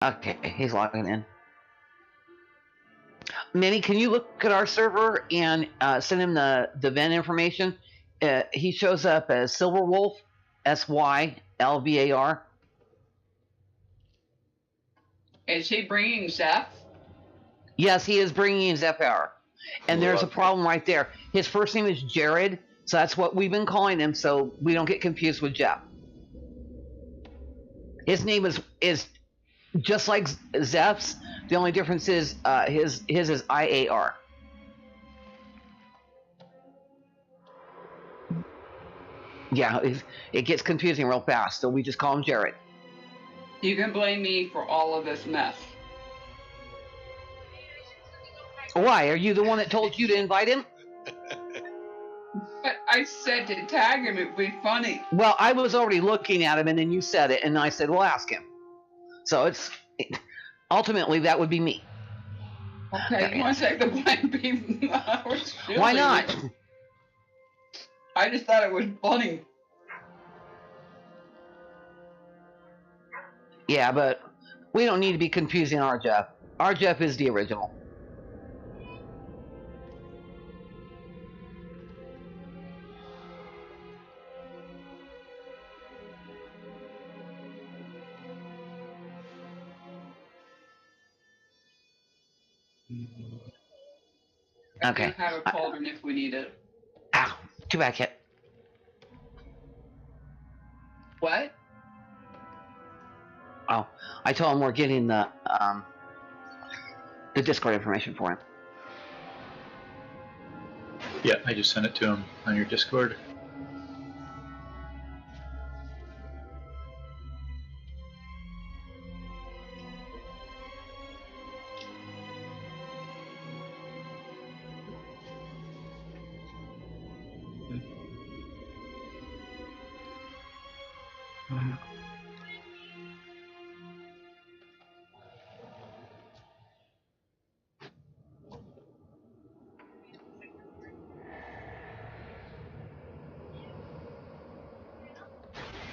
Okay, he's logging in. Manny, can you look at our server and send him the vent information? He shows up as Silverwolf, SYLVAR. Is he bringing Zeph? Yes, he is bringing in Zephyr. And there's a problem right there. His first name is Jared, so that's what we've been calling him, so we don't get confused with Jeff. His name is just like Zeph's. The only difference is his is IAR. Yeah, it gets confusing real fast, so we just call him Jared. You can blame me for all of this mess. Why? Are you the one that told you to invite him? But I said to tag him, it'd be funny. Well, I was already looking at him, and then you said it, and I said, well, ask him. So ultimately, that would be me. Okay, you want to take the blame? Why not? I just thought it was funny. Yeah, but we don't need to be confusing our Jeff. Our Jeff is the original. Okay. I can have a cauldron if we need it. Ow, too bad, Kit. What? Oh, I told him we're getting the Discord information for him. Yeah, I just sent it to him on your Discord.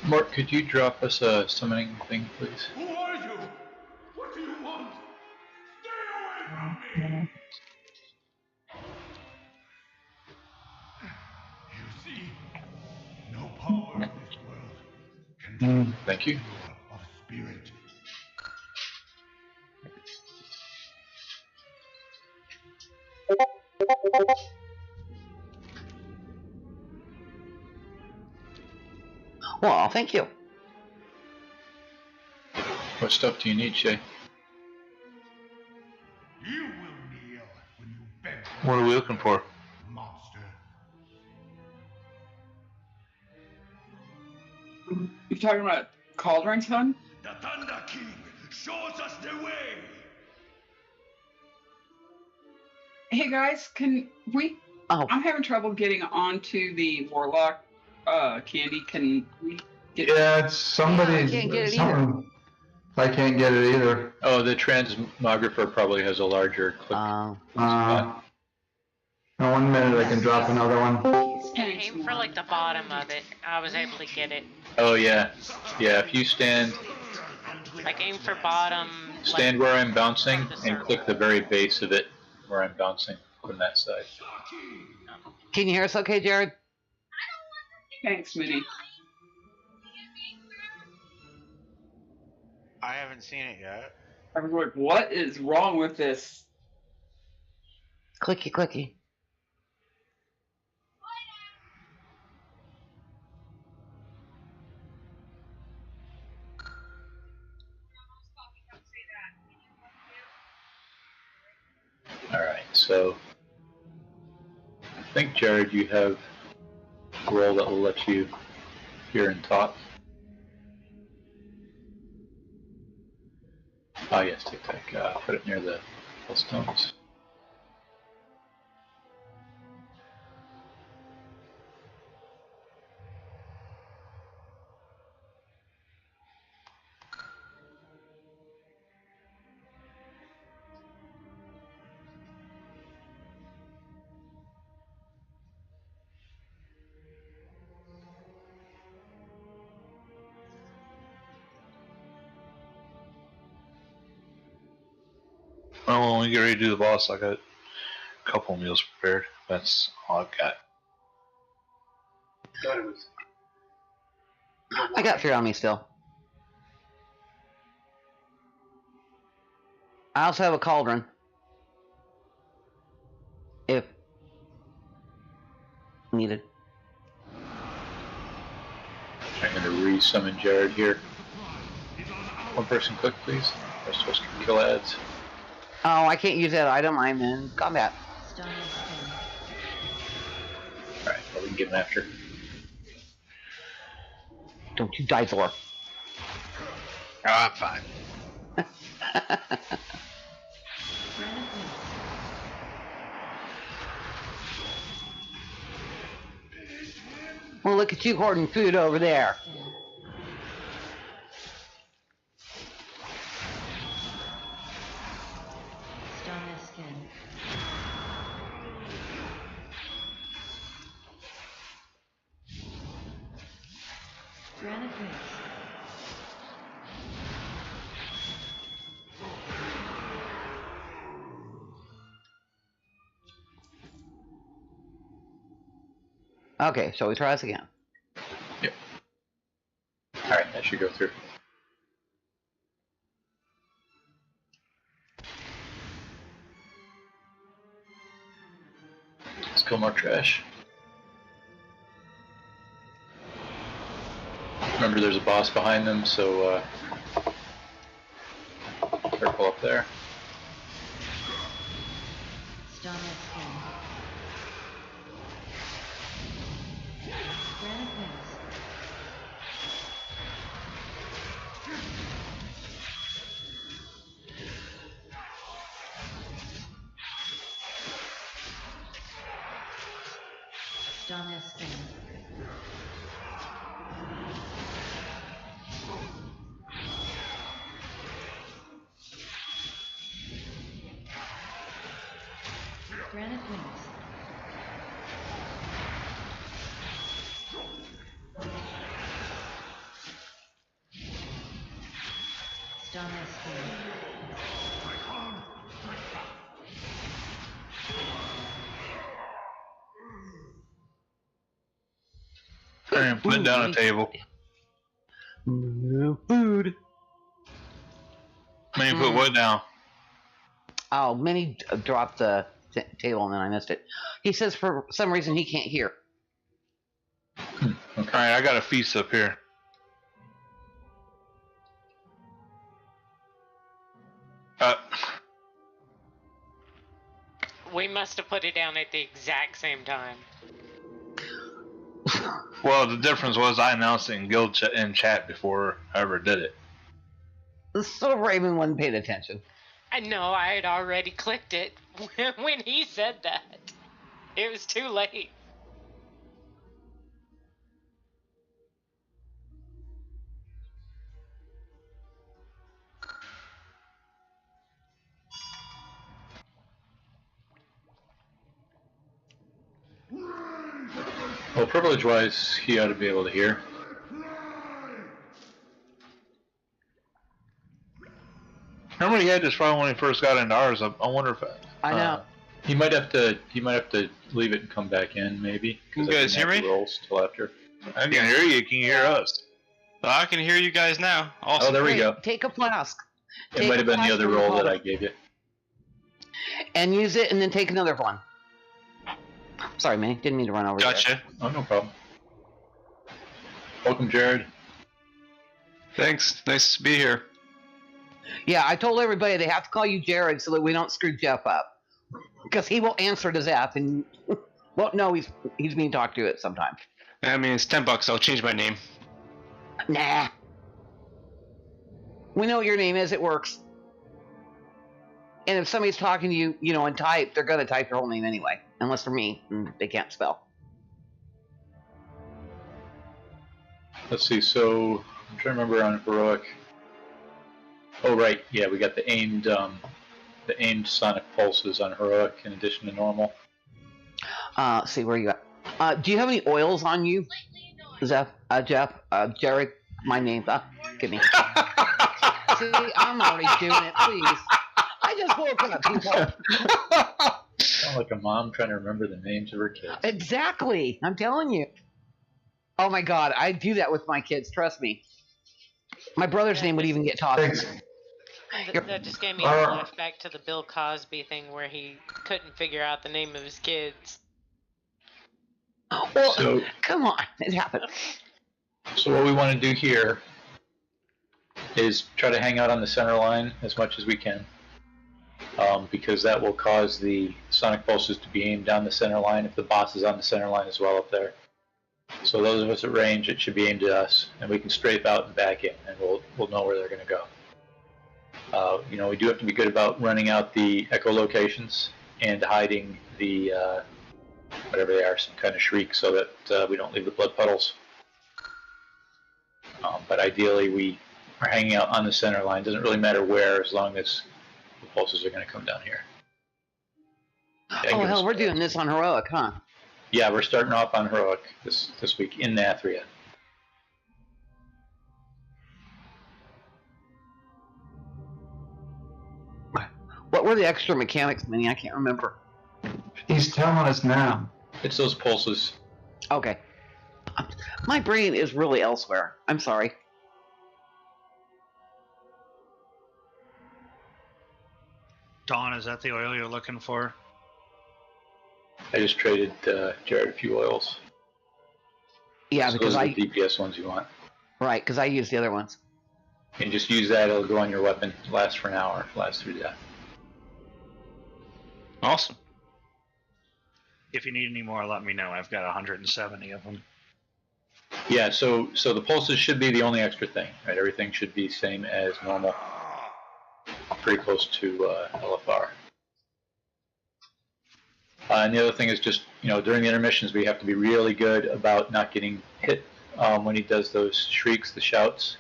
Mark, could you drop us a summoning thing, please? Who are you? What do you want? Stay away from me! You see, no power in this world can Thank you. of spirit. Well, thank you. What stuff do you need, Shay? You will kneel when you beg. What are we looking for? Monster. You talking about cauldron, son? The Thunder King shows us the way. Hey guys, can we? Oh, I'm having trouble getting onto the Warlock candy. Can we get? Yeah, it's somebody's. I can't get it someone, I can't get it either. Oh, the transmographer probably has a larger click. In 1 minute I can drop another one. Aim for like the bottom of it. I was able to get it. Oh yeah, yeah. If you stand Like aim for bottom. stand where I'm bouncing and click the very base of it where I'm bouncing from that side. can you hear us okay, Jared? Thanks, Minnie. I haven't seen it yet. I was like, what is wrong with this? Clicky, clicky. Alright, so I think, Jared, you have a role that will let you hear and talk. Oh yes, Tic Tac. Put it near the stones. Well, when we get ready to do the boss, I got a couple meals prepared. That's all I've got. I got 3 on me still. I also have a cauldron. If needed. I'm going to re-summon Jared here. One person click, please. The rest of us can kill ads. Oh, I can't use that item. I'm in combat. Alright, well, we can get him after. Don't you die, Thor. Oh, I'm fine. Well, look at you hoarding food over there. Okay, shall we try this again? Yep. Alright, that should go through. Let's kill more trash. Remember, there's a boss behind them, so careful up there. And put down a table. Food. Man, you put what down? Oh, Minnie dropped the table and then I missed it. He says for some reason he can't hear. Okay. Alright, I got a feast up here. We must have put it down at the exact same time. Well, the difference was I announced it in guild in chat before I ever did it. So Raven wasn't paying attention. I know, I had already clicked it when he said that. It was too late. Well, privilege-wise, he ought to be able to hear. Remember he had this problem when he first got into ours. I wonder if I know. He might have to leave it and come back in, maybe. You guys hear me? Rolls till after. I can hear you. Can you hear us? Well, I can hear you guys now. Awesome. Oh, there we Hey, go. Take a flask. It Take might a have been the flask other from the roll that cauldron I gave you. and use it, and then take another one. Sorry, Minnie. Didn't mean to run over there. Gotcha. Oh, no problem. Welcome, Jared. Thanks. Nice to be here. Yeah, I told everybody they have to call you Jared so that we don't screw Jeff up. Because he will answer to Zap, and well, no, he's being talked to at some time. I mean, it's $10. I'll change my name. Nah. We know what your name is. It works. And if somebody's talking to you, you know, in type, they're going to type your whole name anyway. Unless they're me, and they can't spell. Let's see, so I'm trying to remember on heroic. Oh right, yeah, we got the aimed sonic pulses on heroic in addition to normal. Let's see, where you at? Do you have any oils on you? Jeff, Jared, my name, give me. See, I'm already doing it, please. I just woke up, people. Sound like a mom trying to remember the names of her kids. Exactly. I'm telling you. Oh my God, I do that with my kids. Trust me. My brother's name would even get tossed. Thanks. That just gave me a flashback to the Bill Cosby thing where he couldn't figure out the name of his kids. Well, So- come on, it happened. So what we want to do here is try to hang out on the center line as much as we can, because that will cause the sonic pulses to be aimed down the center line if the boss is on the center line as well up there. So those of us at range, it should be aimed at us, and we can strafe out and back in, and we'll know where they're going to go. We do have to be good about running out the echolocations and hiding the whatever they are, some kind of shriek, so that we don't leave the blood puddles. But ideally, we are hanging out on the center line. Doesn't really matter where, as long as the pulses are going to come down here. Oh hell, we're doing this on heroic, huh? Yeah, we're starting off on heroic this week in Nathria. What were the extra mechanics, Minnie? I can't remember. He's telling us now. It's those pulses. Okay. My brain is really elsewhere. I'm sorry. Dawn, is that the oil you're looking for? I just traded Jared a few oils. Yeah, So because those are the DPS ones you want. Right, because I used the other ones. And just use that, it'll go on your weapon. Lasts for an hour, lasts through death. Awesome. If you need any more, let me know. I've got 170 of them. Yeah, so the pulses should be the only extra thing, right? Everything should be same as normal. Pretty close to LFR. And the other thing is just, during the intermissions, we have to be really good about not getting hit when he does those shrieks, the shouts.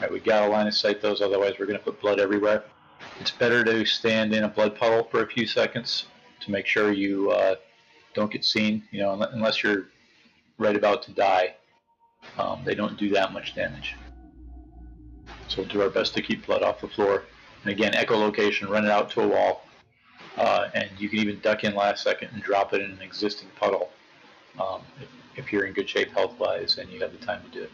Right, we got to line of sight those, otherwise we're going to put blood everywhere. It's better to stand in a blood puddle for a few seconds to make sure you don't get seen, unless you're right about to die. They don't do that much damage. So we'll do our best to keep blood off the floor. And again, echolocation, run it out to a wall. And you can even duck in last second and drop it in an existing puddle if you're in good shape health-wise and you have the time to do it.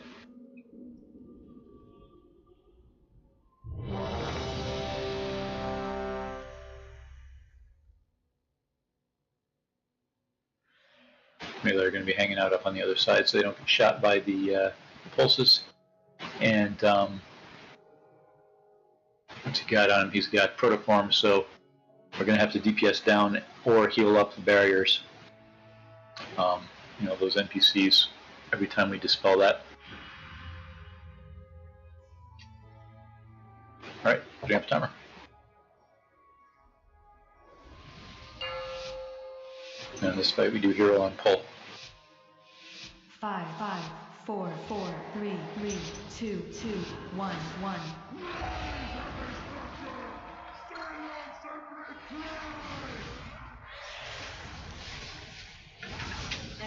Maybe they're going to be hanging out up on the other side so they don't get shot by the pulses. And what's he got on him? He's got protoform, so we're going to have to DPS down or heal up the barriers. Those NPCs, every time we dispel that. Alright, putting up timer. And in this fight we do hero on pull. 5, 4, 4, 3, 3, 2, 2, 1, 1.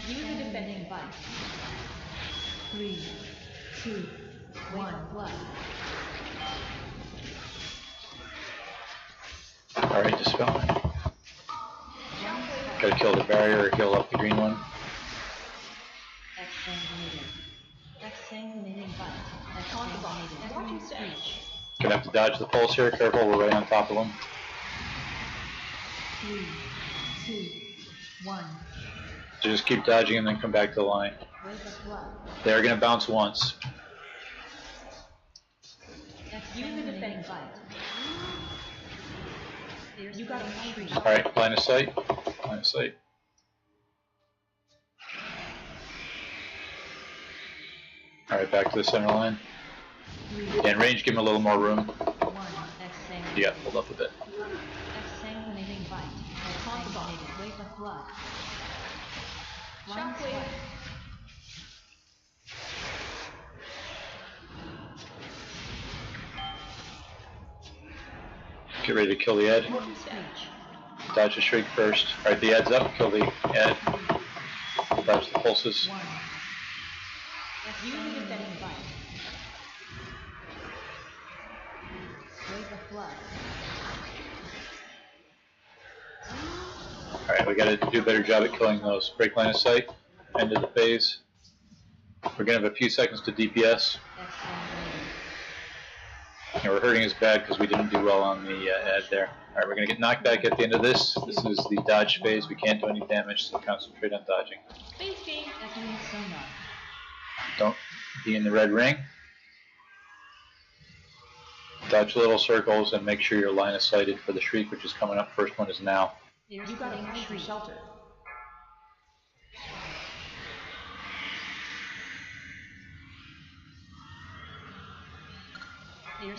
User defending fight. 3, 2, 1, blood. Alright, dispel it. Gotta kill the barrier or heal up the green one. Gonna have to dodge the pulse here, careful, we're right on top of them. 3, 2, 1. So just keep dodging and then come back to the line. They're gonna bounce once. Alright, line of sight. Line of sight. Alright, back to the center line. And range, give him a little more room. Yeah, hold up a bit. Get ready to kill the Ed. Dodge the shriek first. Alright, the Ed's up, kill the Ed. Dodge the pulses. Alright, we gotta do a better job at killing those. Break line of sight. End of the phase. We're gonna have a few seconds to DPS. And we're hurting us bad because we didn't do well on the ad there. Alright, we're gonna get knocked back at the end of this. This is the dodge phase. We can't do any damage, so concentrate on dodging. Don't be in the red ring. Dodge little circles and make sure you're line of sighted for the shriek, which is coming up. First one is now. You got a free shelter.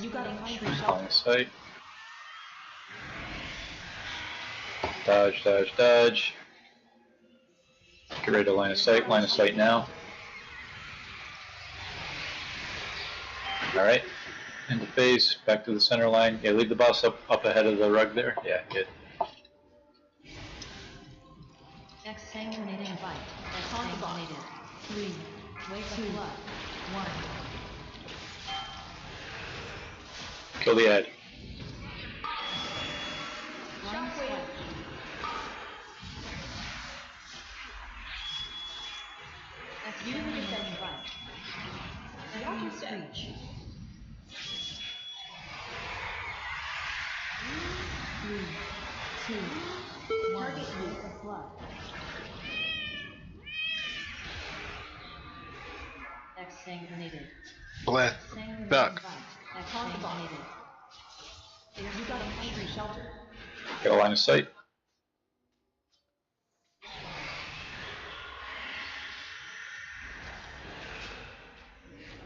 You got a free Line shelter. of sight. Dodge, dodge, dodge. Get ready to line of sight. Line of sight now. Alright. End of phase. Back to the center line. Yeah, leave the boss up ahead of the rug there. Yeah, good. Exsanguinating bite. Exsanguinated. 3. Wake of blood. 1. Kill the ad. Line swipe. Exsanguinating bite. Echoing screech. 3, 2, 1. Target wake of blood. Exsanguinated. Black. Exsanguinating Back. bite. Exsanguinated. You got a free shelter. Get a line of sight.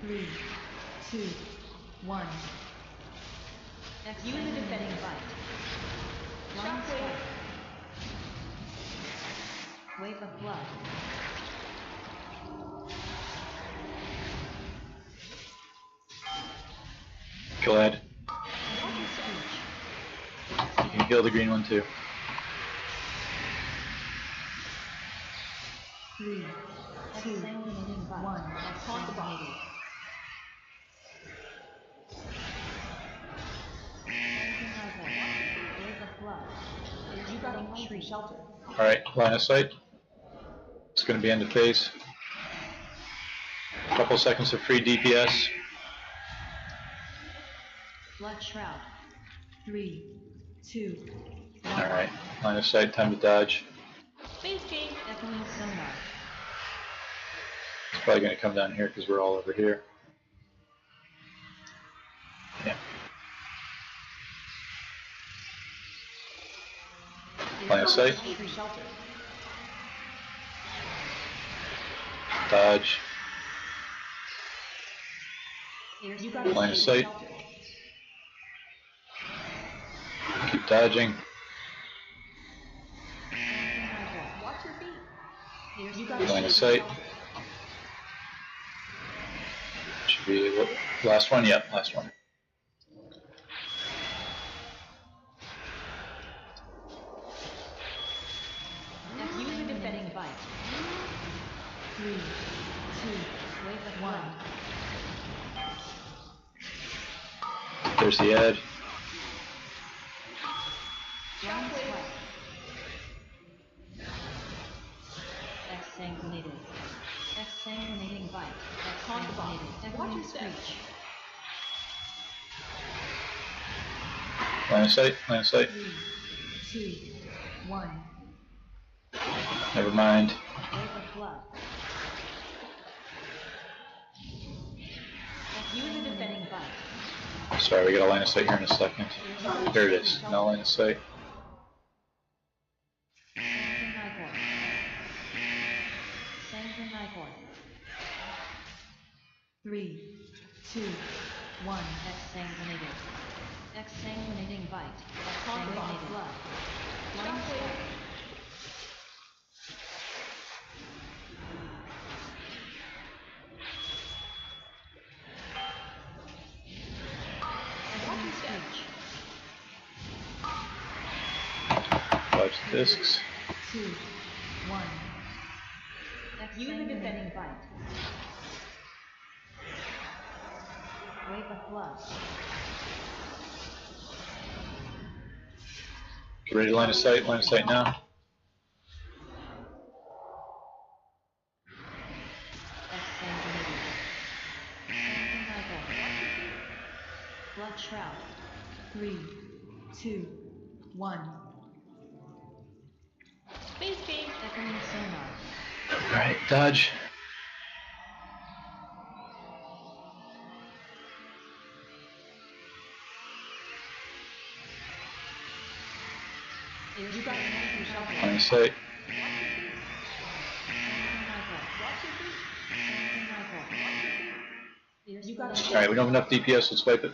Three, 2, 1. Use a defending bite. Line swipe. Wave of blood. Kill ad. Echoing screech. You can kill the green one too. 3, 2, 1. Exsanguinated. Wave of blood. You got a free shelter. Alright, line of sight. It's going to be end of phase. Couple seconds of free DPS. Blood shroud. 3, 2, 1. Alright, line of sight, time to dodge. Phase change. Echoing sonar. It's probably going to come down here because we're all over here. Yeah. Line of sight. Free shelter. Dodge. You got a Line of free sight. shelter. Keep dodging. Watch your feet. You got a Line of free sight. shelter. Should be the last one. Yep, last one. Use a defending bite. 3, 2, wave of 1. There's the ad. Line swipe. Exsanguinated. Exsanguinating bite. Exsanguinated. Watch your screech. Line of sight. Line of sight. 3, 2, 1. Never mind. Wave of blood. Use a defending bite. Sorry, we got a line of sight here in a second. There it is. No line of sight. Sanguine Nihor. 3, 2, 1. Exsanguinated. Exsanguinating bite. Exsanguinated blood. Line swipe. Echoing screech. Dodge the discs. 2, 1. Use a defending bite. Wave of blood. Get ready to line of sight. Line of sight now. 2, 1. Space change. Echoing sonar. Alright, dodge. You got an shelter. Line of sight. You got a Alright, we don't have enough DPS, let's wipe it.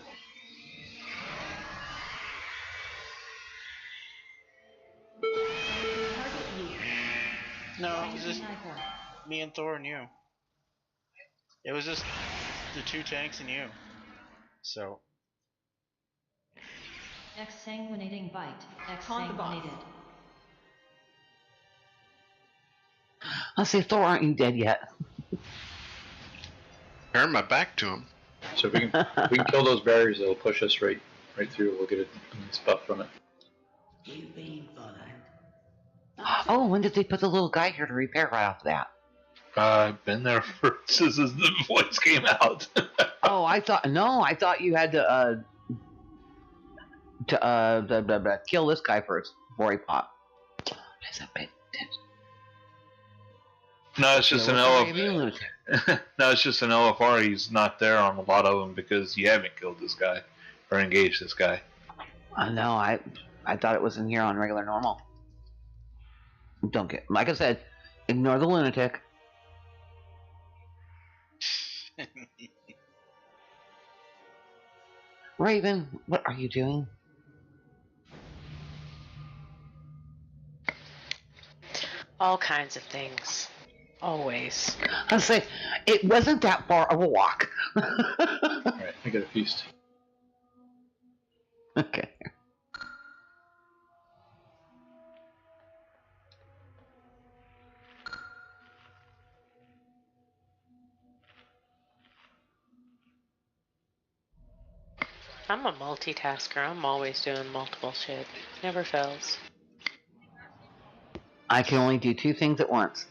No, it was just me and Thor and you. It was just the 2 tanks and you. So. Exsanguinating bite. Exsanguinated. I'll say, Thor, aren't you dead yet? Turn my back to him. So if we can kill those barriers, it'll push us right through. We'll get a nice buff from it. Oh, when did they put the little guy here to repair right off that? I've been there since the voice came out. Oh, I thought you had to kill this guy first before he popped. Is that big? No, it's just an LFR. No, it's just an LFR. He's not there on a lot of them because you haven't killed this guy or engaged this guy. No, I thought it was in here on regular normal. Don't get, like I said, ignore the lunatic. Raven, what are you doing? All kinds of things. Always. I say, it wasn't that far of a walk. Alright, I got a feast. Okay. I'm a multitasker. I'm always doing multiple shit. Never fails. I can only do 2 things at once.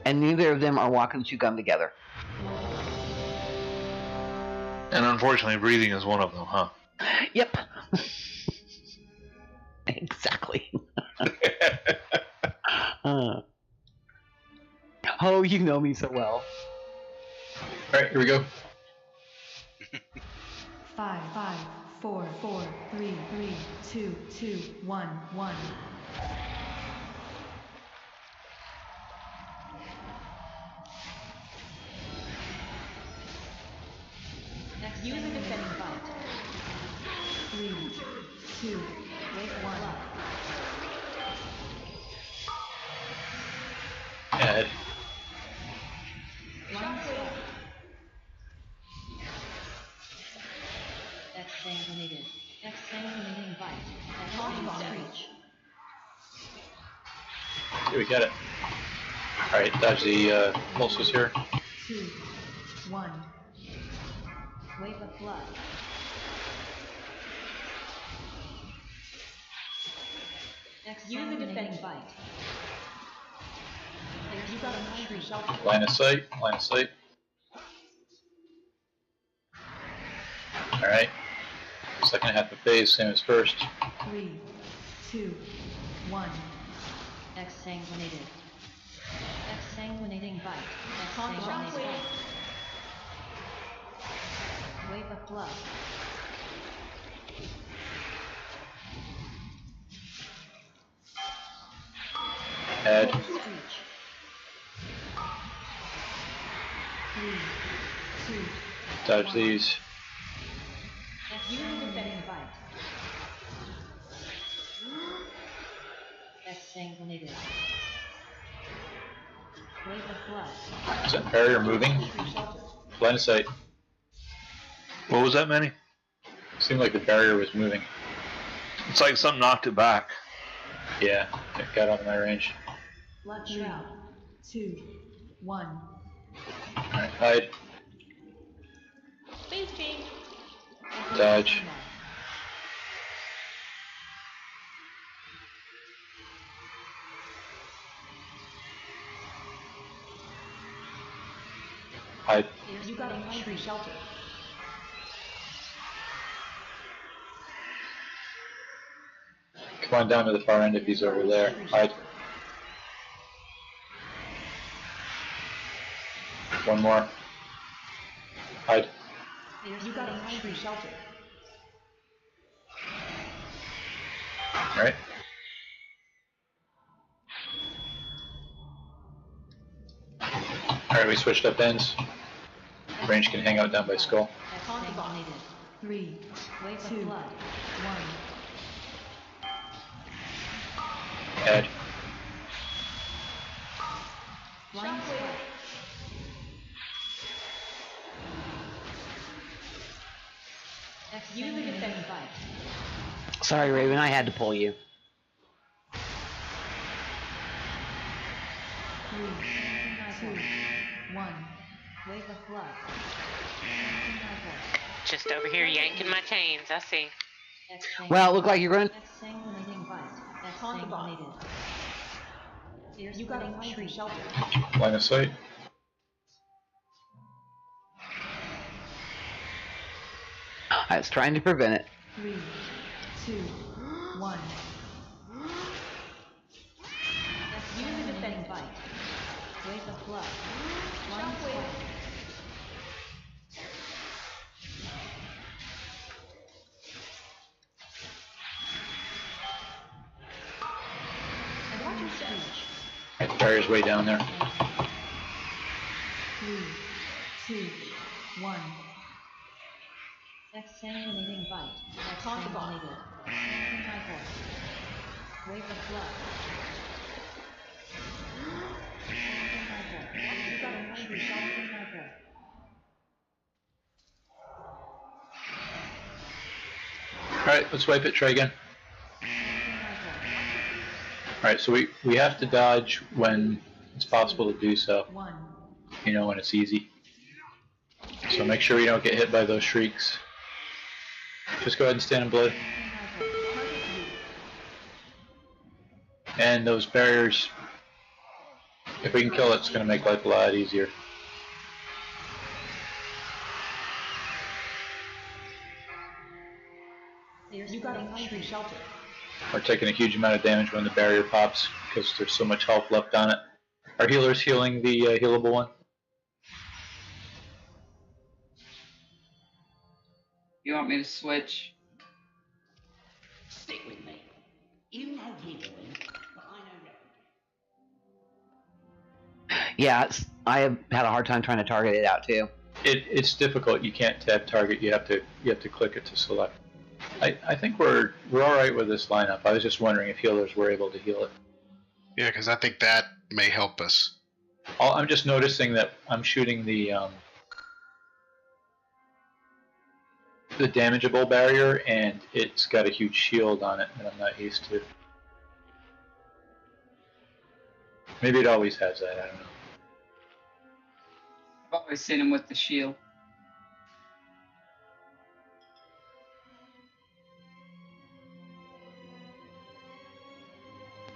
And neither of them are walking chew gum together. And unfortunately, breathing is one of them, huh? Yep. Exactly. Oh, you know me so well. Alright, here we go. 5, 4, 4, 3, 2, 2, 1, 1. Use a defending bite. 3, 2, wait 1. Add. Exsanguinated. Exsanguinating bite. Exsanguinating. We got it. Alright, dodge the Molsos here. 2, 1. Wave of blood. Exsanguinating bite. You got a tree. Line of sight, line of sight. Alright. Second half of phase, same as first. 3, 2, 1. Exsanguinated. Exsanguinating bite. Exsanguinating. Wave of blood. Add. Screech. 3, 2. Dodge these. Exsanguinating bite. Exsanguinated. Wave of blood. Is that barrier moving? Line of sight. What was that, Manny? Seemed like the barrier was moving. It's like something knocked it back. Yeah, it got out of my range. Blood shroud. 2, 1. Alright, hide. Space change. Dodge. Hide. You got a tree shelter. Push one down to the far end if he's over there. Hide. One more. Hide. You got a hungry shelter. Alright. Alright, we switched up ends. Range can hang out down by skull. 3, 2, 1. Add. Line clear. Use the defense bite. Sorry, Raven, I had to pull you. 3, 2, 1. Wave of blood. Just over here yanking my chains, I see. Well, it looked like you're going to... Exsanguinating bite. Exsanguinated. You got a hungry shelter. Line of sight. I was trying to prevent it. 3, 2, 1. Use the defense bite. Wave of blood. Line clear. And watch your speech. Right, the barrier's way down there. 3, 2, 1. Exsanguinating bite. Exsanguinated. Wave of blood. You got a hungry shelter. Alright, let's wipe it, try again. Alright, so we have to dodge when it's possible to do so. You know, when it's easy. So make sure we don't get hit by those shrieks. Just go ahead and stand in blood. And those barriers, if we can kill it, it's going to make life a lot easier. You got a hungry shelter. We're taking a huge amount of damage when the barrier pops because there's so much health left on it. Our healer's healing the healable one. You want me to switch? Stick with me. You know healing, but I know nothing. Yeah, I have had a hard time trying to target it out too. It's difficult. You can't tab target. You have to click it to select. I think we're all right with this lineup. I was just wondering if healers were able to heal it. Yeah, because I think that may help us. I'm just noticing that I'm shooting the damageable barrier, and it's got a huge shield on it that I'm not used to. Maybe it always has that. I don't know. I've always seen him with the shield.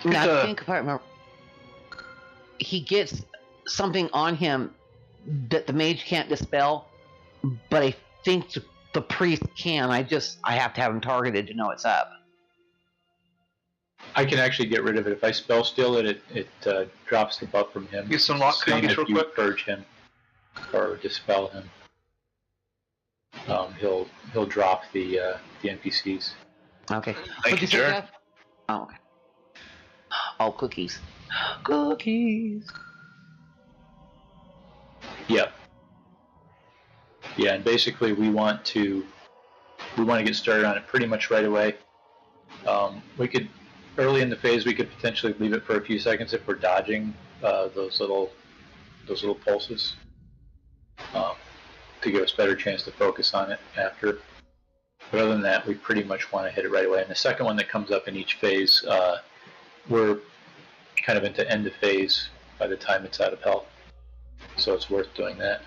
Now, I think if I remember, he gets something on him that the mage can't dispel, but I think the priest can. I have to have him targeted to know it's up. I can actually get rid of it if I spell steal it. It drops the buff from him. Get some lock cookies real quick. Purge him or dispel him. He'll drop the NPCs. Okay. Thank you, Jared. Oh, okay. Oh, cookies. Cookies. Yep. Yeah, and basically we want to get started on it pretty much right away. We could early in the phase we could potentially leave it for a few seconds if we're dodging those little pulses to give us a better chance to focus on it after. But other than that, we pretty much want to hit it right away. And the second one that comes up in each phase, we're kind of into end of phase by the time it's out of health. So it's worth doing that.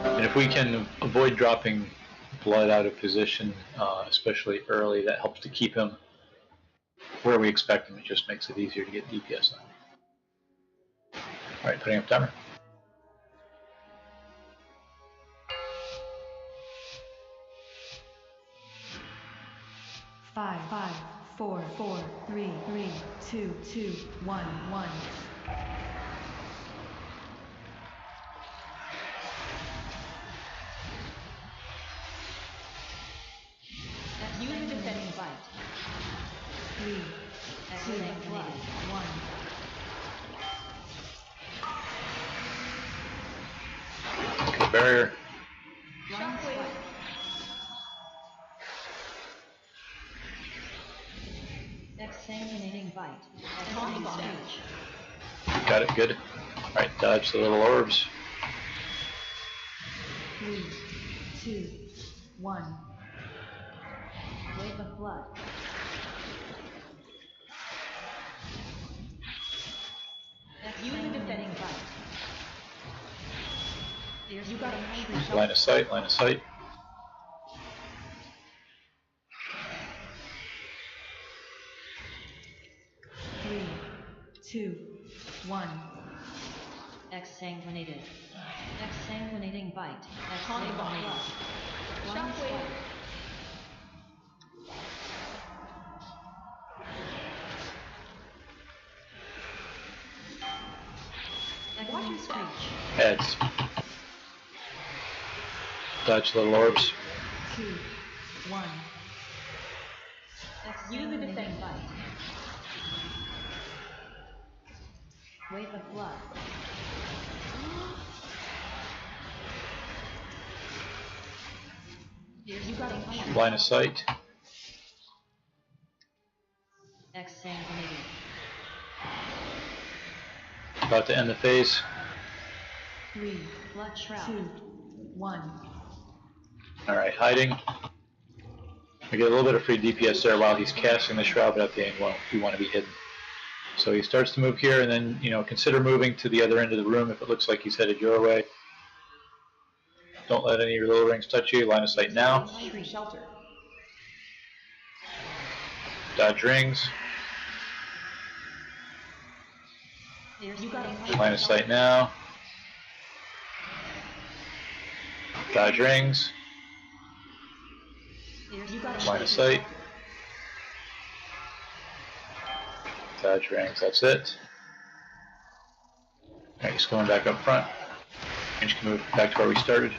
And if we can avoid dropping blood out of position, especially early, that helps to keep him where we expect him. It just makes it easier to get DPS on. Alright, putting up timer. 4, 3, 3, 2, 2, 1, 1. Use a defending bite. 3, 2, 1. Okay, barrier. Exsanguinating bite. Atomic Speech. Got it, good. Alright, dodge the little orbs. 3, 2, 1. Wave of blood. Use a defending bite. You got a hungry shot. Line of sight, line of sight. Three, 2, 1. Exsanguinated. Exsanguinating bite. Exsanguinated. Shockwave. Watch your screech. Heads. Dodge the little orbs. 2, 1. Use a defending bite. Wave of blood. You got a Line of sight. exsanguinated. About to end the phase. 3, Blood shroud. 2, 1. Alright, hiding. We get a little bit of free DPS there while he's casting the shroud, but at the end, well, we want to be hidden. So he starts to move here, and then, consider moving to the other end of the room if it looks like he's headed your way. Don't let any of your little rings touch you. Line of sight now. Shelter. Dodge rings. You got a Line of sight now. Dodge rings. Line of sight. Dodge rings, that's it. Alright, just going back up front. And you can move back to where we started.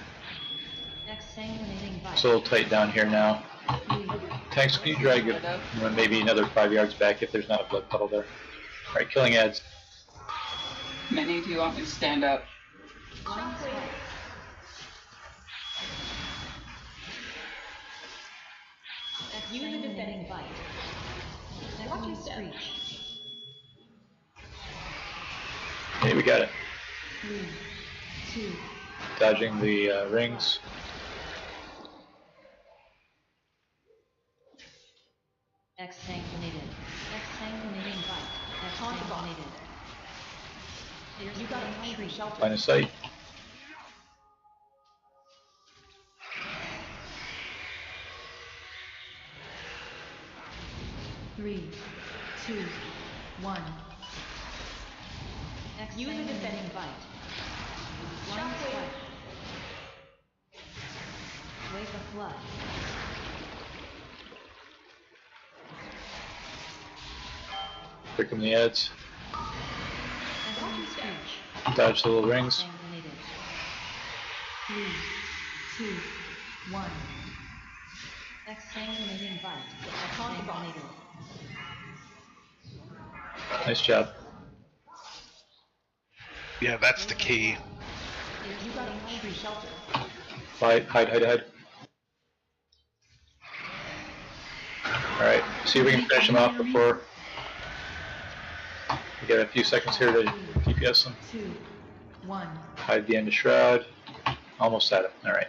It's a little tight down here now. Tanks, can you drag it maybe another 5 yards back if there's not a blood puddle there? Alright, killing ads. Minnie, do you want me to stand up? Use a defending bite. Watch your step. Hey, we got it. 3, 2. Dodging the rings. Exsanguinated. Exsanguinating bite. Exsanguinated. You got a hungry shelter. Line of sight. Three, 2, 1. Use a defending bite. Shockwave. Wave of blood. Pick them the ads. And watch your speech. Dodge the little rings. Exsanguinated. 3, 2, 1. Exsanguinating bite. Exsanguinated. Nice job. Yeah, that's the key. You got a hungry shelter. Hide, hide, hide, hide. Alright, see if we can finish him off before we get a few seconds here to DPS him. 2, 1. Hide the end of Shroud. Almost had him. Alright.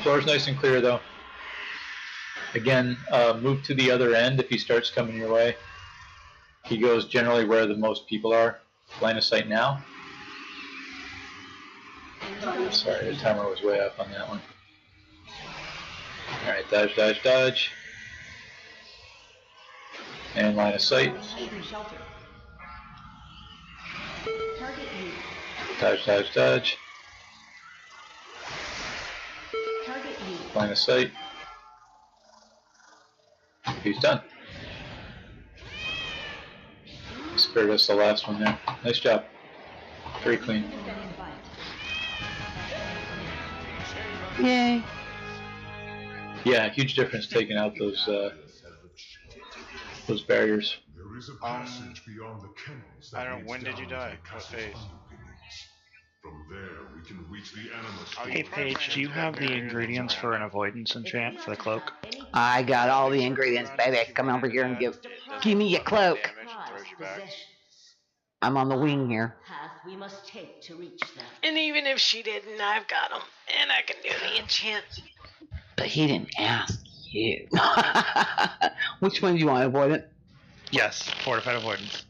Floor's nice and clear though. Again, move to the other end if he starts coming your way. He goes generally where the most people are. Line of sight now. Sorry, the timer was way up on that one. Alright, dodge, dodge, dodge. And line of sight. Dodge, dodge, dodge. Line of sight. He's done. spared us the last one there. Nice job. Very clean. Yay. Yeah, huge difference taking out those barriers. There is a passage beyond the kennels that I don't. leads When did down you to die? the What castle's phase? underpinnings. From there, we can reach the animus. Hey Paige, do you have the ingredients for an avoidance enchant for the cloak? I got all the ingredients, baby. Come over here and give me your cloak. I'm on the wing here. Path we must take to reach them. And even if she didn't, I've got them. And I can do the enchant. But he didn't ask you. Which one do you want to avoid it? Yes, fortified avoidance.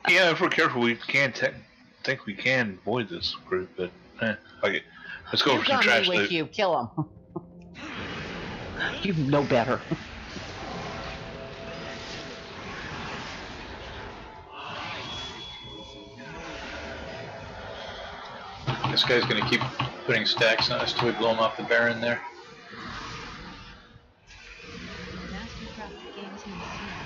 Yeah, if we're careful, we can think we can avoid this group, but okay. Let's go You for some got trash me with loot. you. Kill him. You know better. This guy's gonna keep putting stacks on us till we blow him off the Baron there. Mastercraft Gamesman Snare.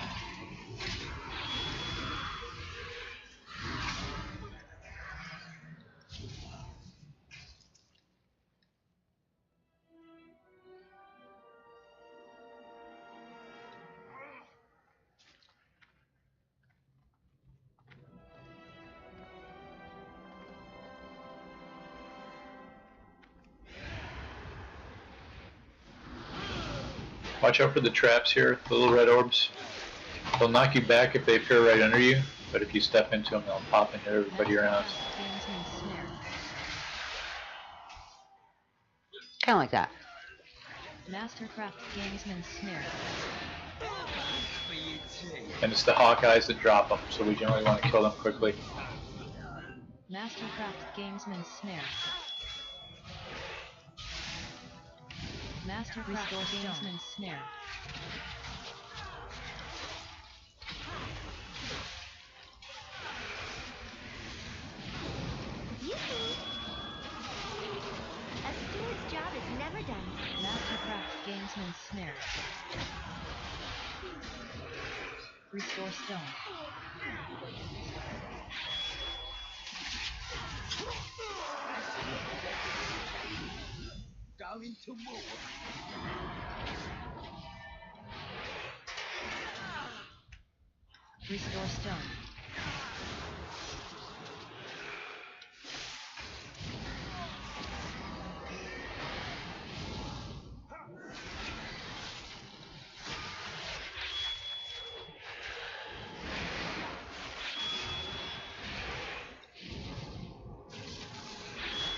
Watch out for the traps here, the little red orbs. They'll knock you back if they appear right under you, but if you step into them, they'll pop and hit everybody around. Gamesman Snare. Kind of like that. Mastercraft Gamesman Snare. And it's the Hawkeyes that drop them, so we generally want to kill them quickly. Mastercraft Gamesman Snare. Mastercraft Gamesman Snare. A steward's job is never done. Mastercraft Gamesman Snare. Restore stone. Going to war. Restore stone.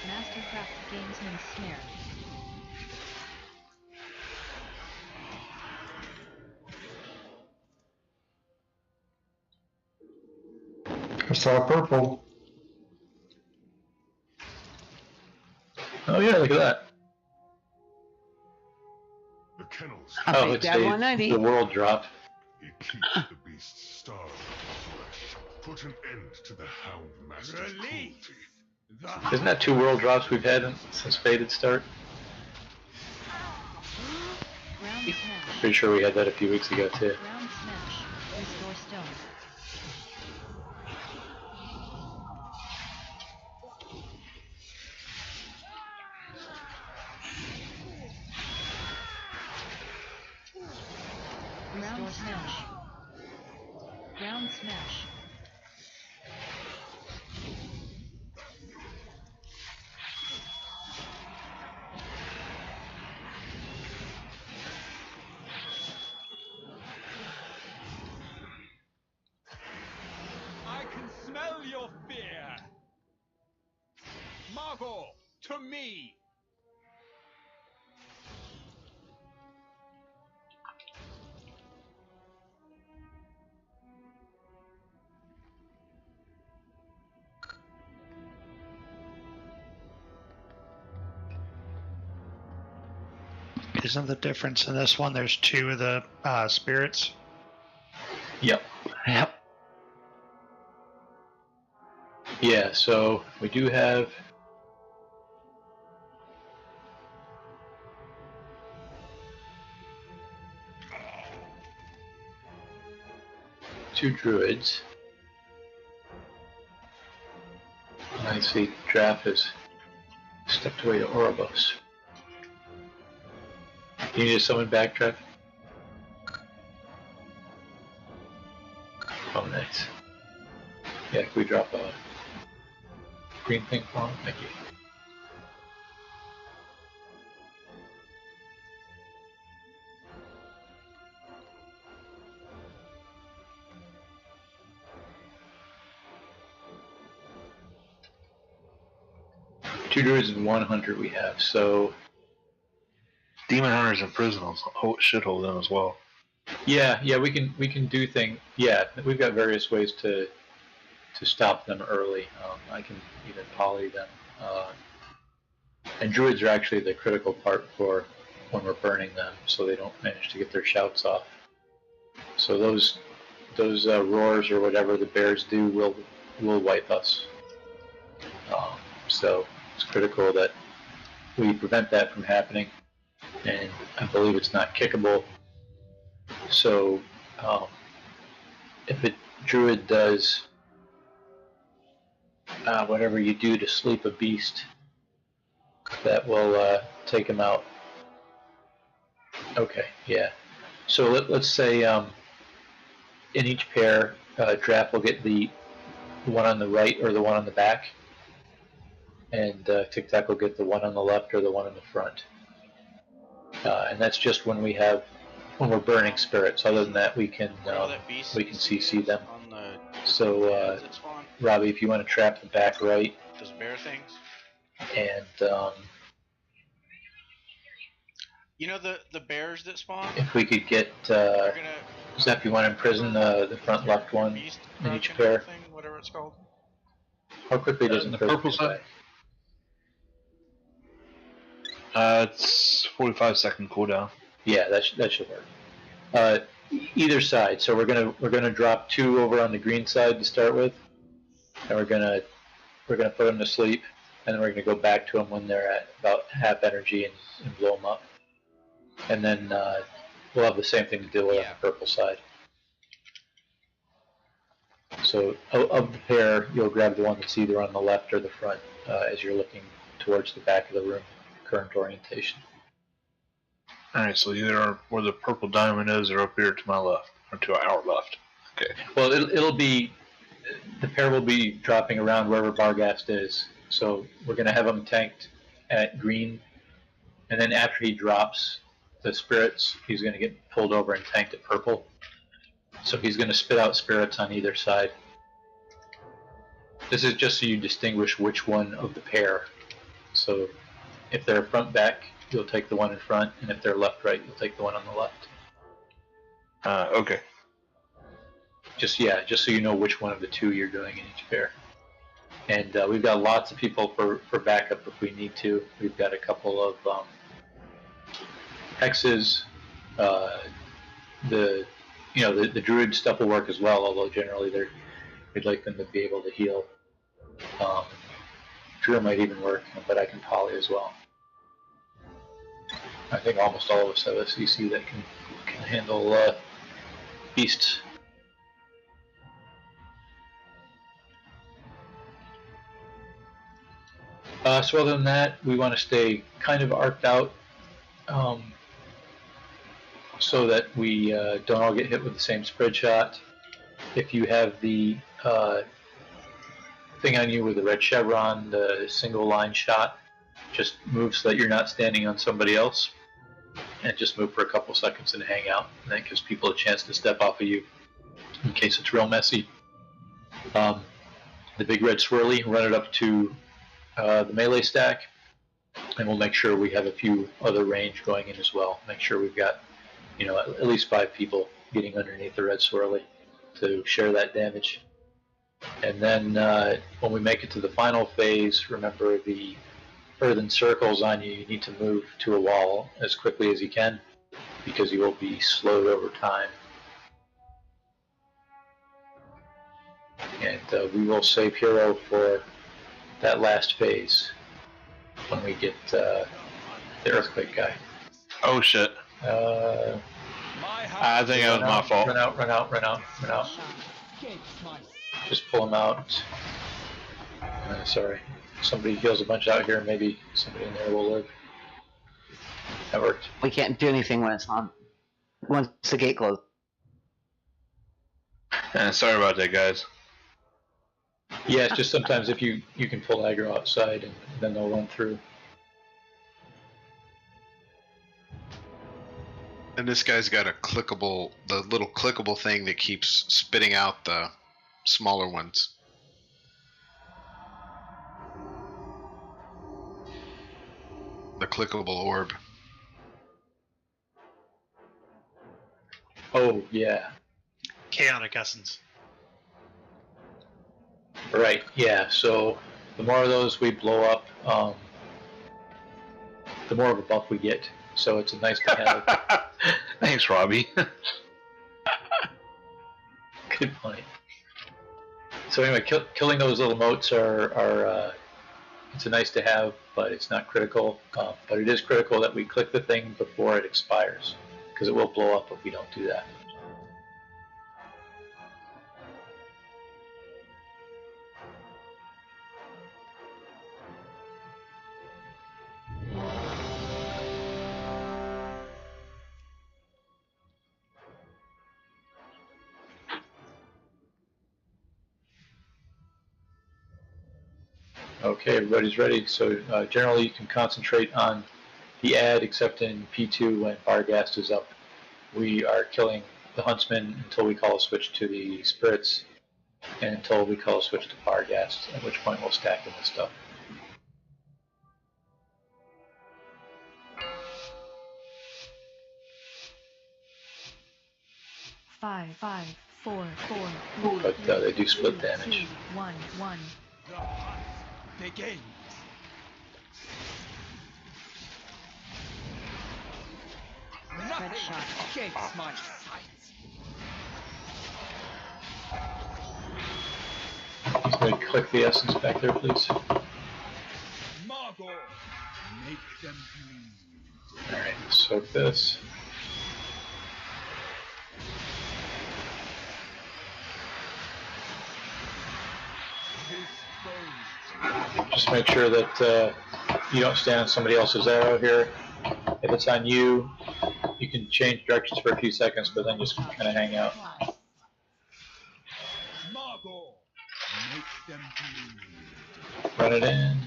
Mastercraft Gamesman Snare. I saw purple. Oh yeah, look at that. The kennels. I'll Oh, take it's that 190. the world drop. It keeps the beast starved of flesh. Put an end to the Hound Master's cruelty. Isn't that 2 world drops we've had since Faded start? Round smash. Pretty sure we had that a few weeks ago too. Round smash. Restore stone. Round smash. Round smash. I can smell your fear. Margot, to me. Isn't the difference in this one there's 2 of the spirits? Yep. Yep. Yeah, so we do have two druids. I see Draft has stepped away to Ouroboros. You need to summon back, Draft? Oh, nice. Yeah, can we drop a green thing for him? Thank you. Two druids and one hunter we have, so... Demon hunters and prisoners should hold them as well. Yeah, we can do things. Yeah, we've got various ways to stop them early. I can even poly them. And druids are actually the critical part for when we're burning them, so they don't manage to get their shouts off. So those roars or whatever the bears do will wipe us. So it's critical that we prevent that from happening. And I believe it's not kickable. So if a druid does whatever you do to sleep a beast, that will take him out. Okay, yeah. So let's say in each pair, Draft will get the one on the right or the one on the back, and Tic Tac will get the one on the left or the one in the front. And that's just when we're burning spirits. Other than that, we can CC them. So, Robbie, if you want to trap the back right, Those bear things. and You know the bears that spawn? if we could get Zep, you want to imprison the front left one in each pair. Thing, whatever it's called. How quickly does the imprison purple go side? It's 45-second cooldown. Yeah, that should work. Either side. So we're gonna drop two over on the green side to start with, and we're gonna put them to sleep, and then we're gonna go back to them when they're at about half energy and blow them up, and then we'll have the same thing to deal with on the purple side. So of the pair, you'll grab the one that's either on the left or the front as you're looking towards the back of the room, current orientation. Alright, so either where the purple diamond is or up here to my left, or to our left. Okay. Well, it'll be, the pair will be dropping around wherever Barghast is. So we're going to have him tanked at green, and then after he drops the spirits, he's going to get pulled over and tanked at purple. So he's going to spit out spirits on either side. This is just so you distinguish which one of the pair. So if they're front back, you'll take the one in front, and if they're left right, you'll take the one on the left. Okay. Just so you know which one of the two you're doing in each pair. And we've got lots of people for backup if we need to. We've got a couple of hexes. The druid stuff will work as well, although generally we'd like them to be able to heal. Druid might even work, but I can poly as well. I think almost all of us have a CC that can handle beasts. So other than that, we want to stay kind of arced out so that we don't all get hit with the same spread shot. If you have the thing on you with the red chevron, the single line shot, just move so that you're not standing on somebody else, and just move for a couple seconds and hang out. And that gives people a chance to step off of you in case it's real messy. The big red swirly, run it up to the melee stack, and we'll make sure we have a few other range going in as well. Make sure we've got, at least 5 people getting underneath the red swirly to share that damage. And then when we make it to the final phase, remember the earthen circles on you, you need to move to a wall as quickly as you can because you will be slowed over time. And we will save hero for that last phase when we get the earthquake guy. Oh shit. I think it was my fault. Run out. Just pull him out. Sorry. Somebody heals a bunch out here, maybe somebody in there will live. That worked. We can't do anything when it's on. Once the gate closed. Sorry about that, guys. Yeah, it's just sometimes if you can pull aggro outside and then they'll run through. And this guy's got a clickable, the little clickable thing that keeps spitting out the smaller ones. The clickable orb. Oh, yeah. Chaotic essence. Right, yeah. So the more of those we blow up, the more of a buff we get. So it's a nice to have. Thanks, Robbie. Good point. So anyway, killing those little motes are it's a nice to have, but it's not critical. But it is critical that we click the thing before it expires, because it will blow up if we don't do that. Okay, everybody's ready. So generally you can concentrate on the ad, except in P2 when Barghast is up. We are killing the Huntsman until we call a switch to the Spirits, and until we call a switch to Barghast, at which point we'll stack in the stuff. Five, 4, 4. But they do split damage. 1, 1. The hunt begins. Nothing escapes my sight. Can we click the essence back there, please? Margot, make them bleed. Alright, soak this. Just make sure that you don't stand on somebody else's arrow here. If it's on you, you can change directions for a few seconds, but then just kind of hang out. Margot, make them bleed. Run it in.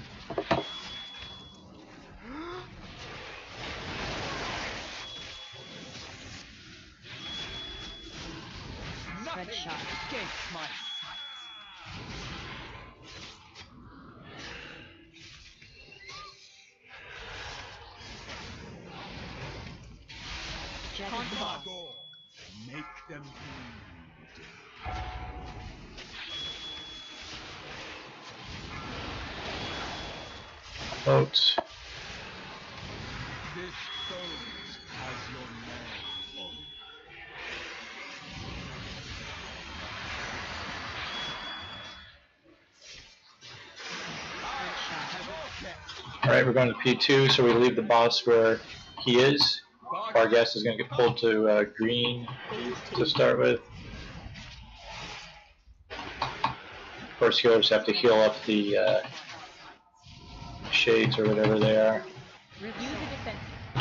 Nothing escapes my sight. Margot, make them bleed. Boats. This boat has your name on it. Alright, we're going to P2, so we leave the boss where he is. Barghast is going to get pulled to green to start with. Of course, healers have to heal up the shades or whatever they are.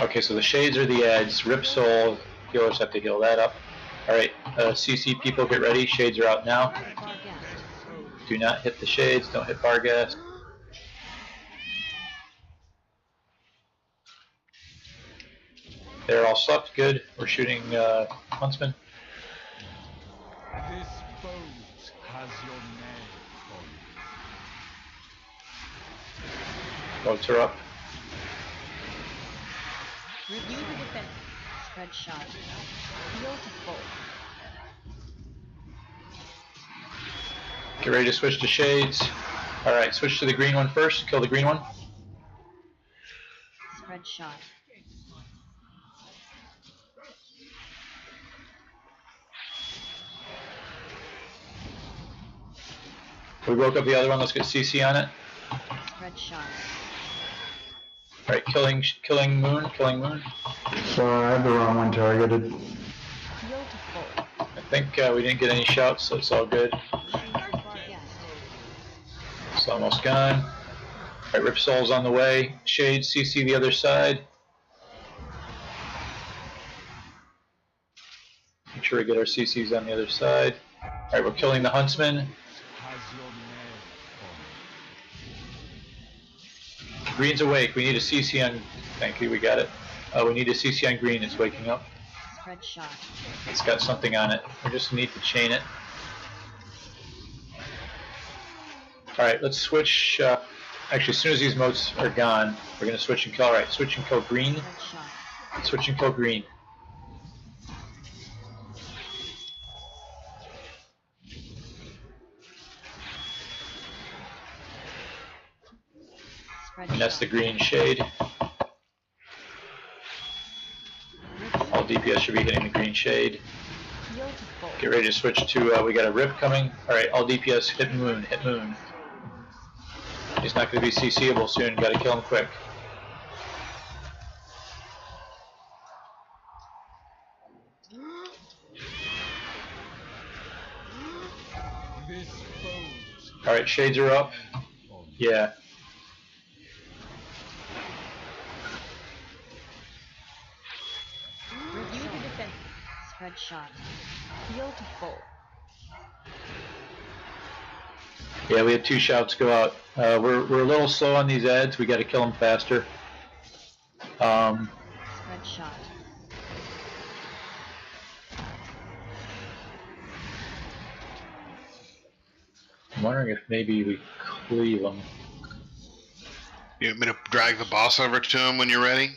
Okay, so the shades are the ads. Rip Soul, healers have to heal that up. Alright, CC people get ready. Shades are out now. Do not hit the shades, don't hit Barghast. They're all sucked, good. We're shooting Huntsman. This boat has your name on it. Boats are up. Review the defense. Spread shot. Heal to full. Get ready to switch to shades. Alright, switch to the green one first. Kill the green one. Spread shot. We broke up the other one. Let's get CC on it. Spread shot. Alright, killing Moon. So I have the wrong one targeted. Heal to full. I think we didn't get any shouts, so it's all good. Shoot Barghast. It's almost gone. Alright, Ripsol's on the way. Shade, CC the other side. Make sure we get our CCs on the other side. Alright, we're killing the Huntsman. Green's awake. We need a CC on... Thank you, we got it. We need a CC on Green. It's waking up. Spread shot. It's got something on it. We just need to chain it. Alright, let's switch... actually, as soon as these motes are gone, we're going to switch and kill... Alright, switch and kill Green. Switch and kill Green. And that's the Green Shade. All DPS should be hitting the Green Shade. Get ready to switch to, we got a Rip coming. Alright, all DPS hit Moon, hit Moon. He's not going to be CCable soon, gotta kill him quick. Alright, Shades are up. Yeah. Review the defense. Spread shot. Heal to full. Yeah, we had 2 shouts go out. We're a little slow on these ads. We got to kill them faster. Spread shot. I'm wondering if maybe we cleave them. You want me to drag the boss over to him when you're ready?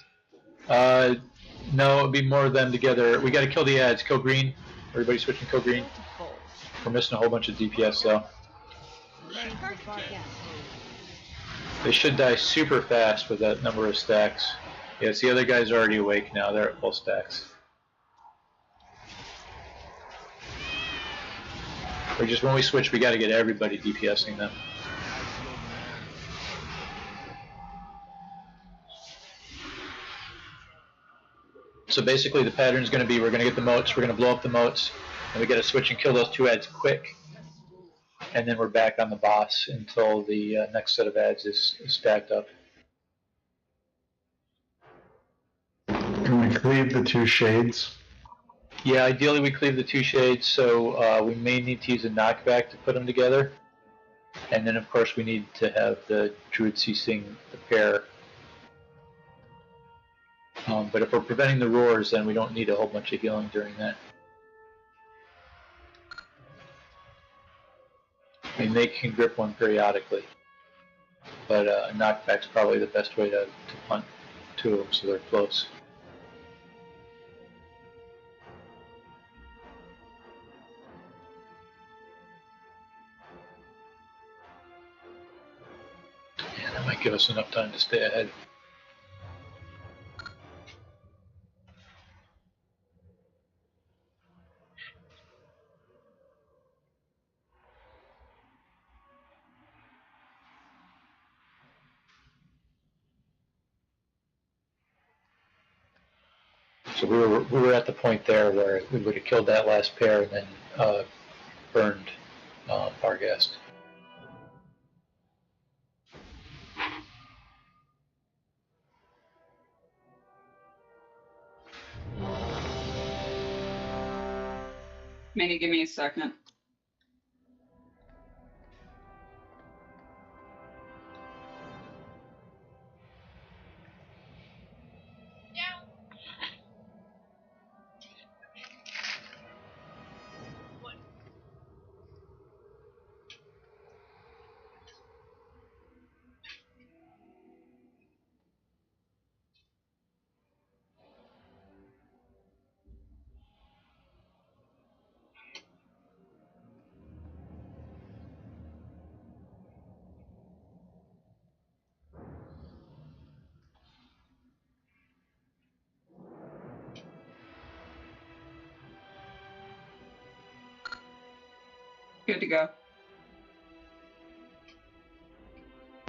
No, it'd be more of them together. We got to kill the ads. Kill Green. Everybody switching kill Green. We're missing a whole bunch of DPS though. They should die super fast with that number of stacks. Yes, the other guys are already awake now. They're at full stacks. Or just when we switch, we got to get everybody DPSing them. So basically the pattern is going to be we're going to get the moats, we're going to blow up the moats, and we got to switch and kill those 2 ads quick. And then we're back on the boss until the next set of ads is stacked up. Can we cleave the 2 shades? Yeah, ideally we cleave the 2 shades, so we may need to use a knockback to put them together. And then of course we need to have the Druid ceasing the pair. But if we're preventing the roars, then we don't need a whole bunch of healing during that. I mean, they can grip one periodically, but a knockback's probably the best way to punt 2 of them so they're close. Yeah, that might give us enough time to stay ahead. So we were at the point there where we would have killed that last pair and then burned Barghast. Minnie, give me a second. Good to go.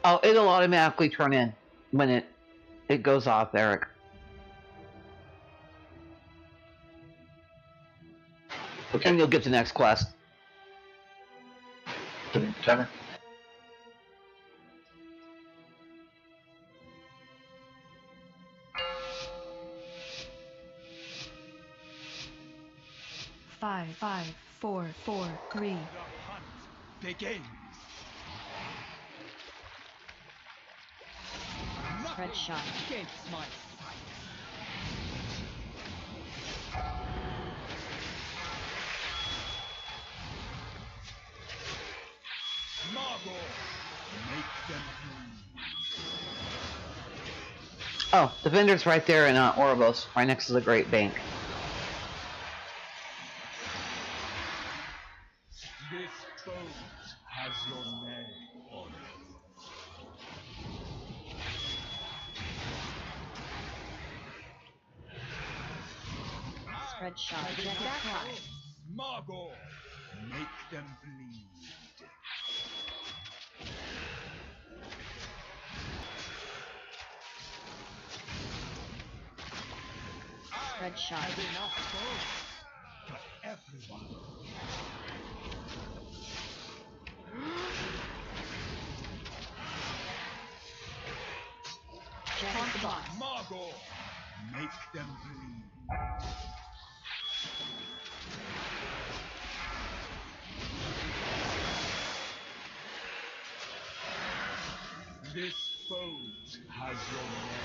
Oh, it'll automatically turn in when it goes off, Eric. Okay. And you'll get the next quest. Timer. 5, 4, 3. The hunt begins. Spread shot. Against my Margot, make them Oh, the vendor's right there in Oribos, right next to the Great Bank. This boat has your name on it. Spread shot. Margot, make them bleed. Spread shot. Have enough boats for everyone. Margot, make them bleed. This boat has your name.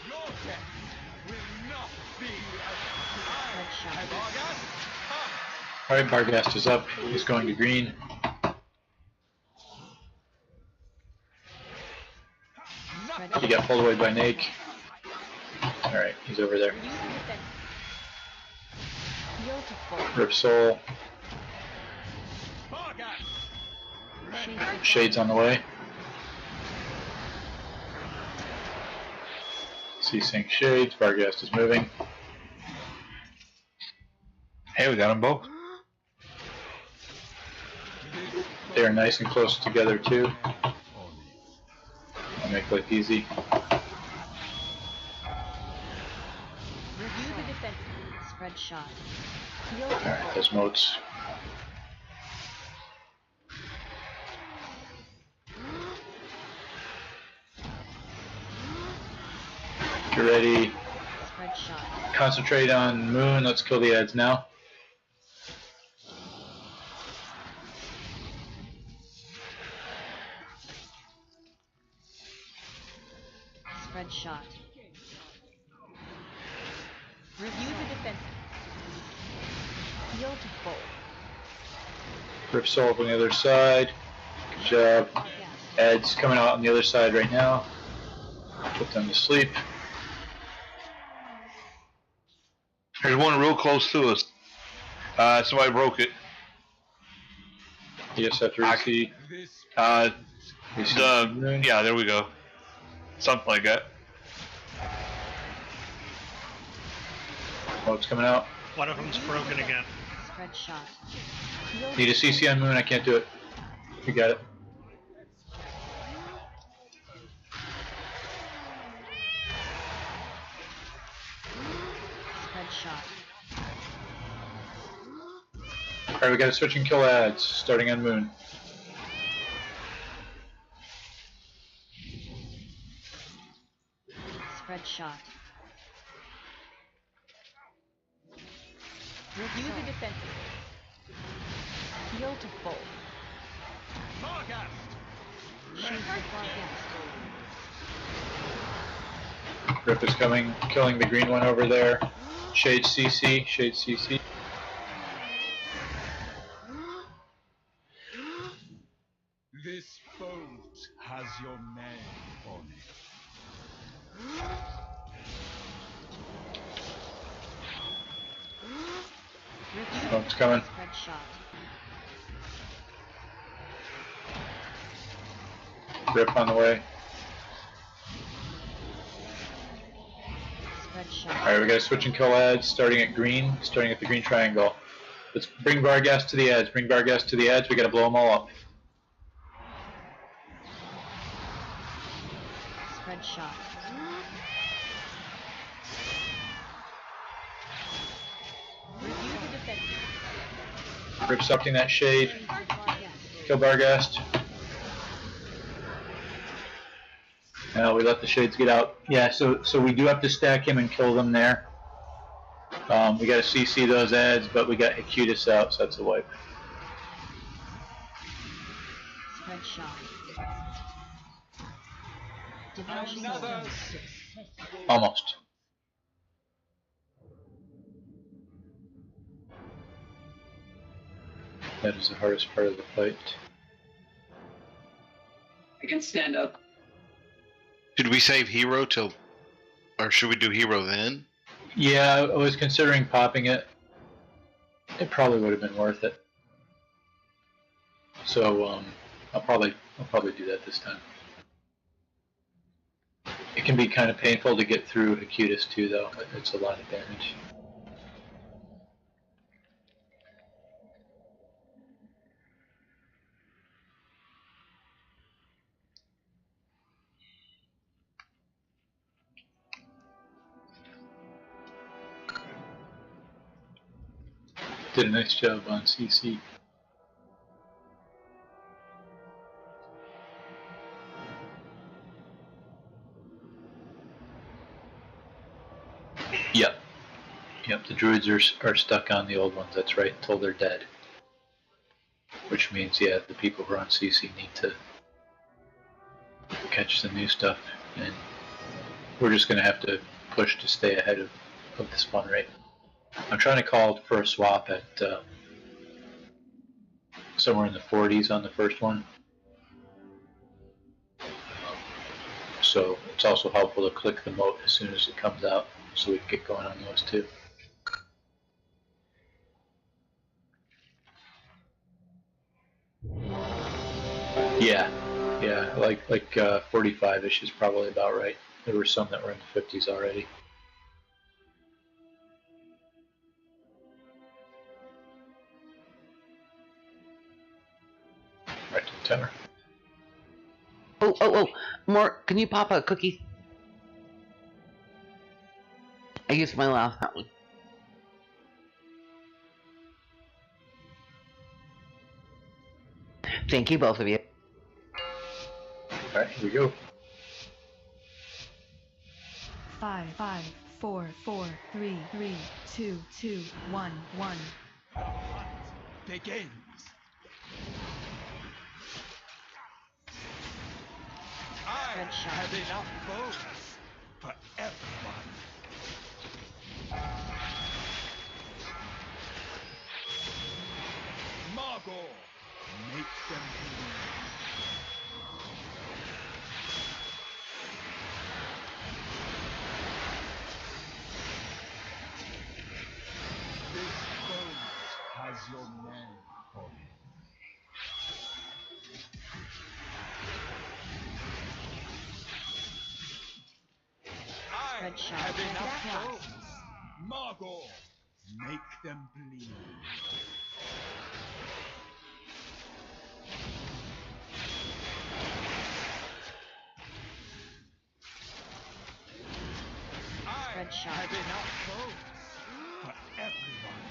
Your death will not be as Alright, Barghast is up. He's going to green. He got pulled away by Nake. Alright, he's over there. Rip Soul. Shade's on the way. C-Sync Shades. Barghast is moving. Hey, we got them both. They are nice and close together too. I'll make life easy. Review the defense. Spread shot. Alright, those moats. Get ready. Spread shot. Concentrate on Moon. Let's kill the ads now. Spread shot. Review the defense. Heal to full. Rip Soul up on the other side. Good job. Ads coming out on the other side right now. Put them to sleep. There's one real close to us. Somebody broke it. You just have to receive. Yeah, there we go. Something like that. Oh, it's coming out. One of them's broken again. Spread shot. Need a CC on Moon. I can't do it. You got it. Spread shot. Alright, we gotta switch and kill ads, starting on Moon. Spread shot. Review the defenses. Heal to full. Shoot the Barghast. Rip is coming, killing the green one over there. Shade CC, Shade CC. This boat has your name on it. Oh, it's coming. Spread shot. Rip on the way. Spread shot. Alright, we gotta switch and kill ads, starting at green, starting at the green triangle. Let's bring Barghast to the ads, bring Barghast to the ads, we gotta blow them all up. Spread shot. Review the defenses. Rip sucking that shade. Kill Barghast. We let the shades get out. Yeah, so we do have to stack him and kill them there. We got to CC those ads, but we got Acutus out, so that's a wipe. Spread shot. Another Almost. That is the hardest part of the fight. I can stand up. Should we save hero till, or should we do hero then? Yeah, I was considering popping it. It probably would have been worth it. So I'll probably do that this time. It can be kind of painful to get through Acutus too, though. It's a lot of damage. Did a nice job on CC. Yep. Yep, the druids are stuck on the old ones, that's right, until they're dead. Which means, yeah, the people who are on CC need to catch the new stuff, and we're just going to have to push to stay ahead of the spawn rate. I'm trying to call for a swap at somewhere in the 40s on the first one. So it's also helpful to click the moat as soon as it comes out, so we can get going on those too. Yeah, like 45-ish is probably about right. There were some that were in the 50s already. Right to the timer. Oh, Mark, can you pop a cookie? I used my last one. Thank you, both of you. Alright, here we go. 5, 4, 4, 3, 3, 2, 2, 1, 1. begins. I have enough bones for everyone. Margot, make them bleed. This boat has your name on it. I have enough bones. Margot, make them bleed. I have enough bones for everyone.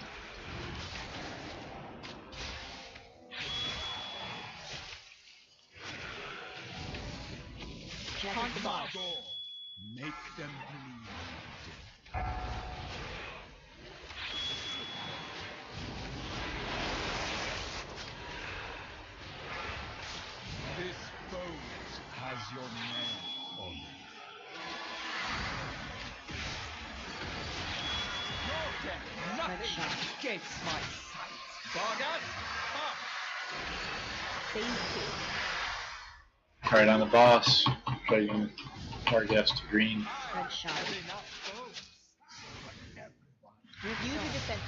Margot, make them bleed. This boat has your name on it. Your death, nothing escapes my sight. Vargas, up! Alright, on the boss. Try to use Vargas to green. Review the defense.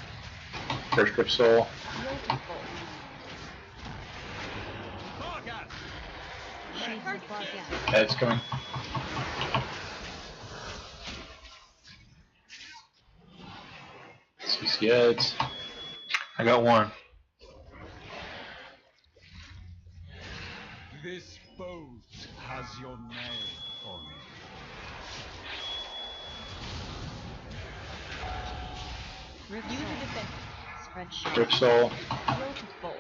First grip soul. Beautiful. Shades of Vargas. Head's coming. CC heads. I got one. This boat has your name on it. Review the defense. Spread shot. Grip soul. Beautiful.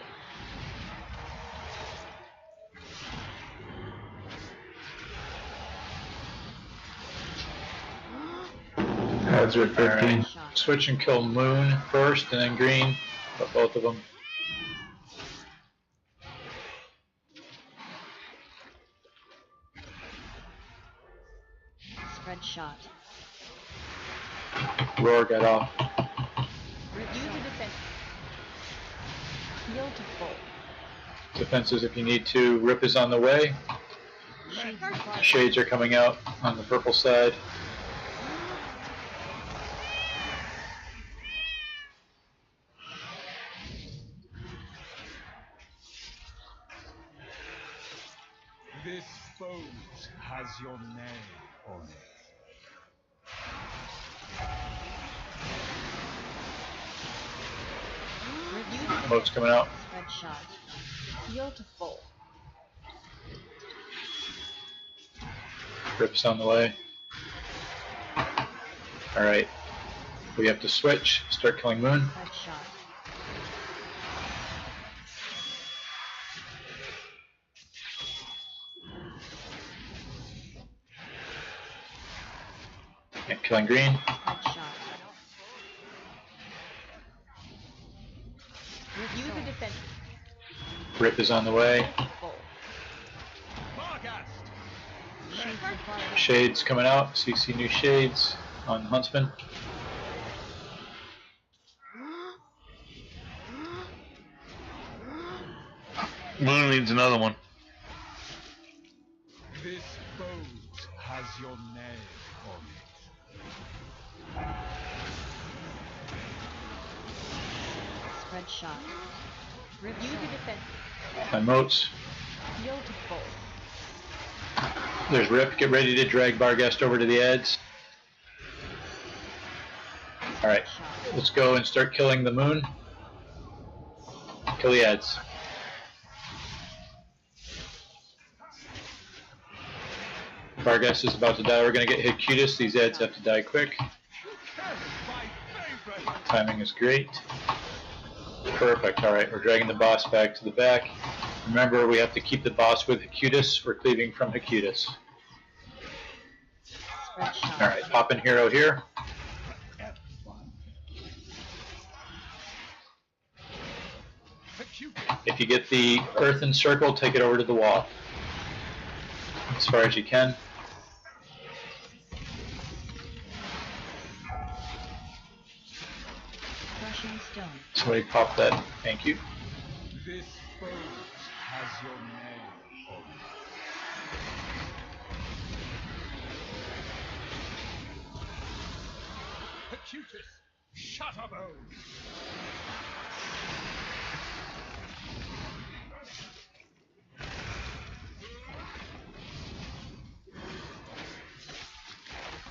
Ads are at 13. Alright. Switch and kill Moon first, and then Green. But both of them. Spread shot. Roar got off. Review the defense. Heal to full. Defenses if you need to. Rip is on the way. Shades are coming out on the purple side. This boat has your name on it. Review the Boat's coming out. Spread shot. Heal to full. Rip's on the way. Alright. We have to switch. Start killing Moon. Spread shot. And killing Green. Spread shot. Review the defense. Rip is on the way. Full. Shades coming out. CC new Shades on Huntsman. Moon needs another one. This boat has your name on it. Spread shot. Review the defense. My moats. Heal to full. There's Rip. Get ready to drag Barghest over to the ads. Alright. Let's go and start killing the Moon. Kill the ads. Barghest is about to die. We're going to get hit cutest. These ads have to die quick. Timing is great. Perfect. Alright, we're dragging the boss back to the back. Remember, we have to keep the boss with Hecutus. We're cleaving from Hecutus. Alright, pop in hero here. If you get the earthen circle, take it over to the wall. As far as you can. Crushing stone. Somebody pop that. Thank you. This boat has your name on it. Hecutus, shut up, oh!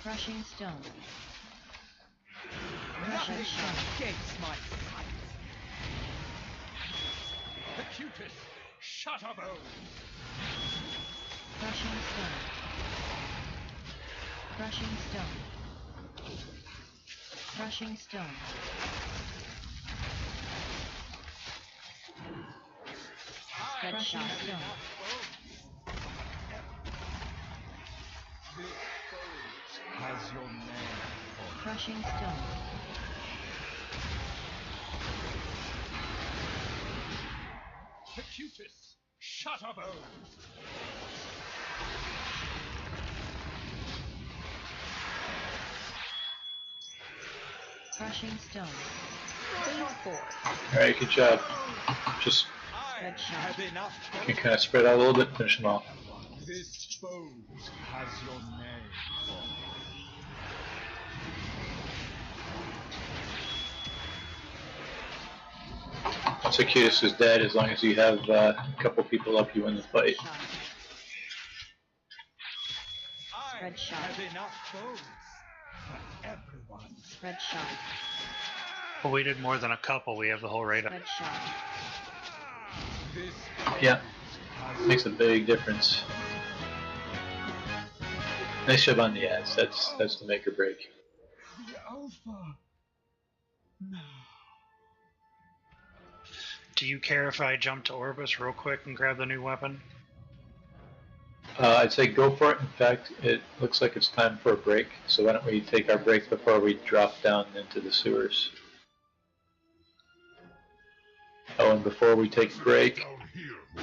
Crushing stone. Crushing stone. Against my sight. Hecutus, shut up, oh! Crushing stone. Crushing stone. Crushing stone. Spread shot stone. This boat has your name on it. Crushing stone. Hecutus, shut up, oh! Crushing stone. Phase 4. Alright, good job. Just Spread shot. you can kind of spread out a little bit, finish them off. This boat has your name on it. Once Hecutus is dead, as long as you have a couple people up, you win the fight. Spread shot. Enough boats for everyone. Spread shot. Well, we did more than a couple. We have the whole radar. Spread shot. This Yeah, makes a big difference. Nice job on the ads. That's the make or break. the Alpha. No. Do you care if I jump to Orbis real quick and grab the new weapon? I'd say go for it. In fact, it looks like it's time for a break. So why don't we take our break before we drop down into the sewers? Oh, and before we take a break,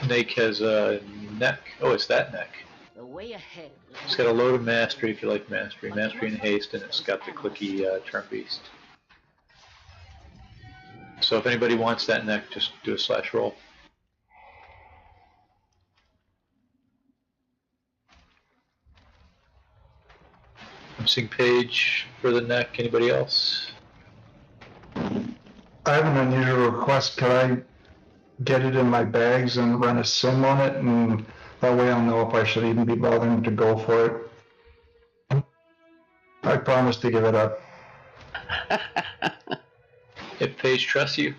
Snake has a neck. Oh, it's that neck. The way ahead. It's got a load of mastery if you like mastery. Mastery and haste, and it's got the clicky charm beast. So if anybody wants that neck, just do a slash roll. I'm seeing Paige for the neck. Anybody else? I have an unusual request. Could I get it in my bags and run a sim on it, and that way I'll know if I should even be bothering to go for it? I promise to give it up. If Paige trusts you?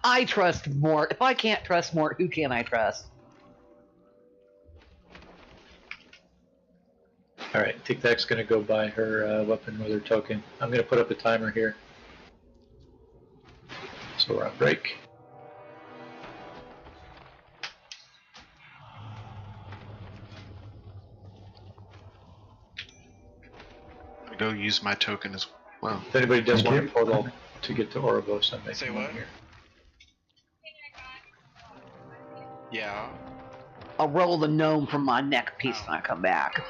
I trust Mort. If I can't trust Mort, who can I trust? Alright, Tic Tac's going to go buy her weapon with her token. I'm going to put up a timer here. So we're on break. I go use my token as well. If anybody does want a portal to get to Oribos, I'm making Say one what? here. Yeah. I'll roll the gnome from my neck piece when I come back.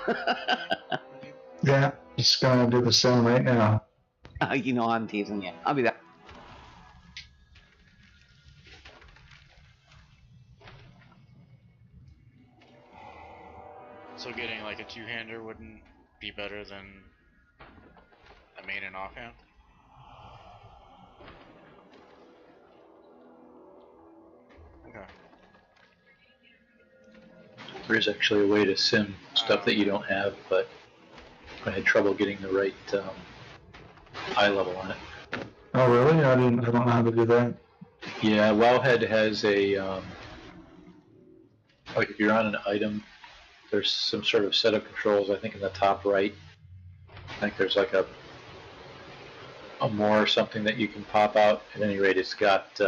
Yeah, just gonna do the sim right now. You know I'm teasing you. I'll be back. So getting like a two-hander wouldn't be better than a main and offhand? Okay. There is actually a way to sim stuff that you don't have, but I had trouble getting the right eye level on it. Oh really? I don't know how to do that. Yeah, Wowhead has a like if you're on an item, there's some sort of set of controls. I think in the top right, I think there's like a more or something that you can pop out. At any rate, it's got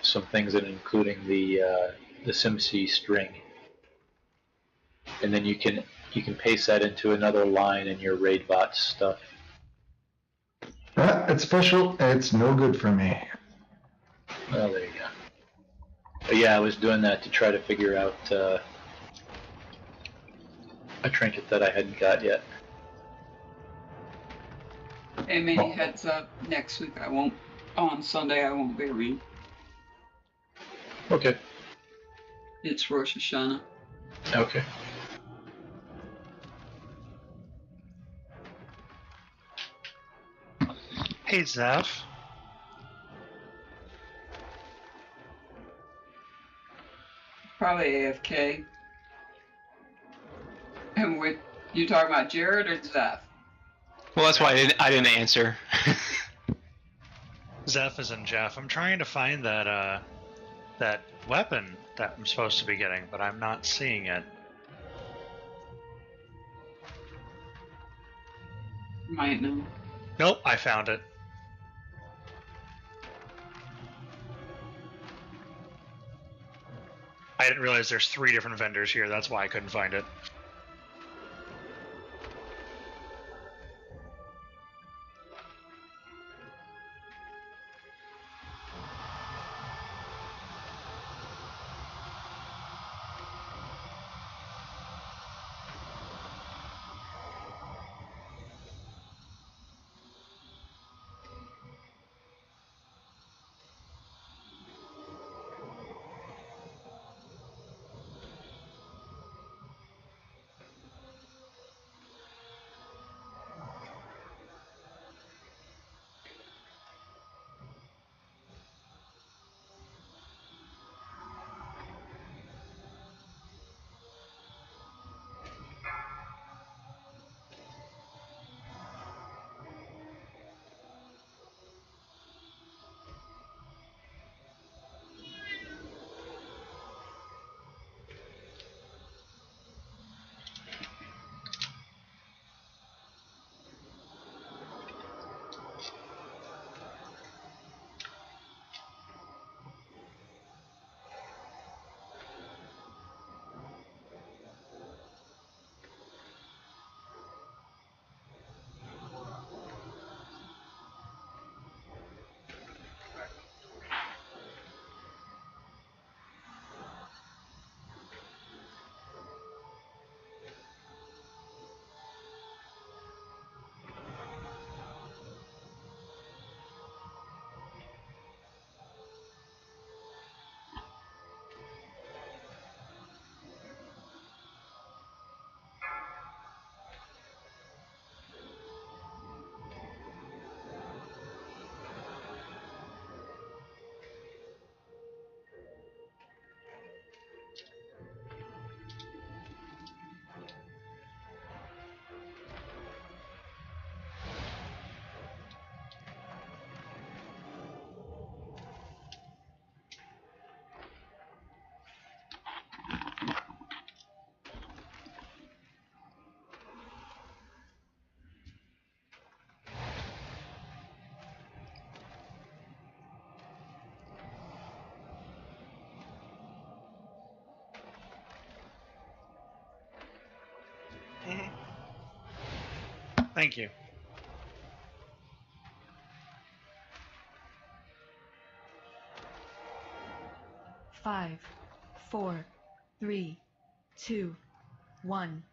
some things in, including the SimC string, and then you can paste that into another line in your RaidBot stuff. It's special. It's no good for me. Oh, there you go. But yeah, I was doing that to try to figure out a trinket that I hadn't got yet. And maybe heads up, next week on Sunday I won't be around. Okay. It's Rosh Hashanah. Okay. Hey, Zeph. Probably AFK. And you talking about Jared or Zeph? Well, that's why I didn't answer. Zeph is in Jeff. I'm trying to find that that weapon that I'm supposed to be getting, but I'm not seeing it. Might know. Nope, I found it. I didn't realize there's 3 different vendors here. That's why I couldn't find it. Thank you. Five, 4, 3, 2, 1.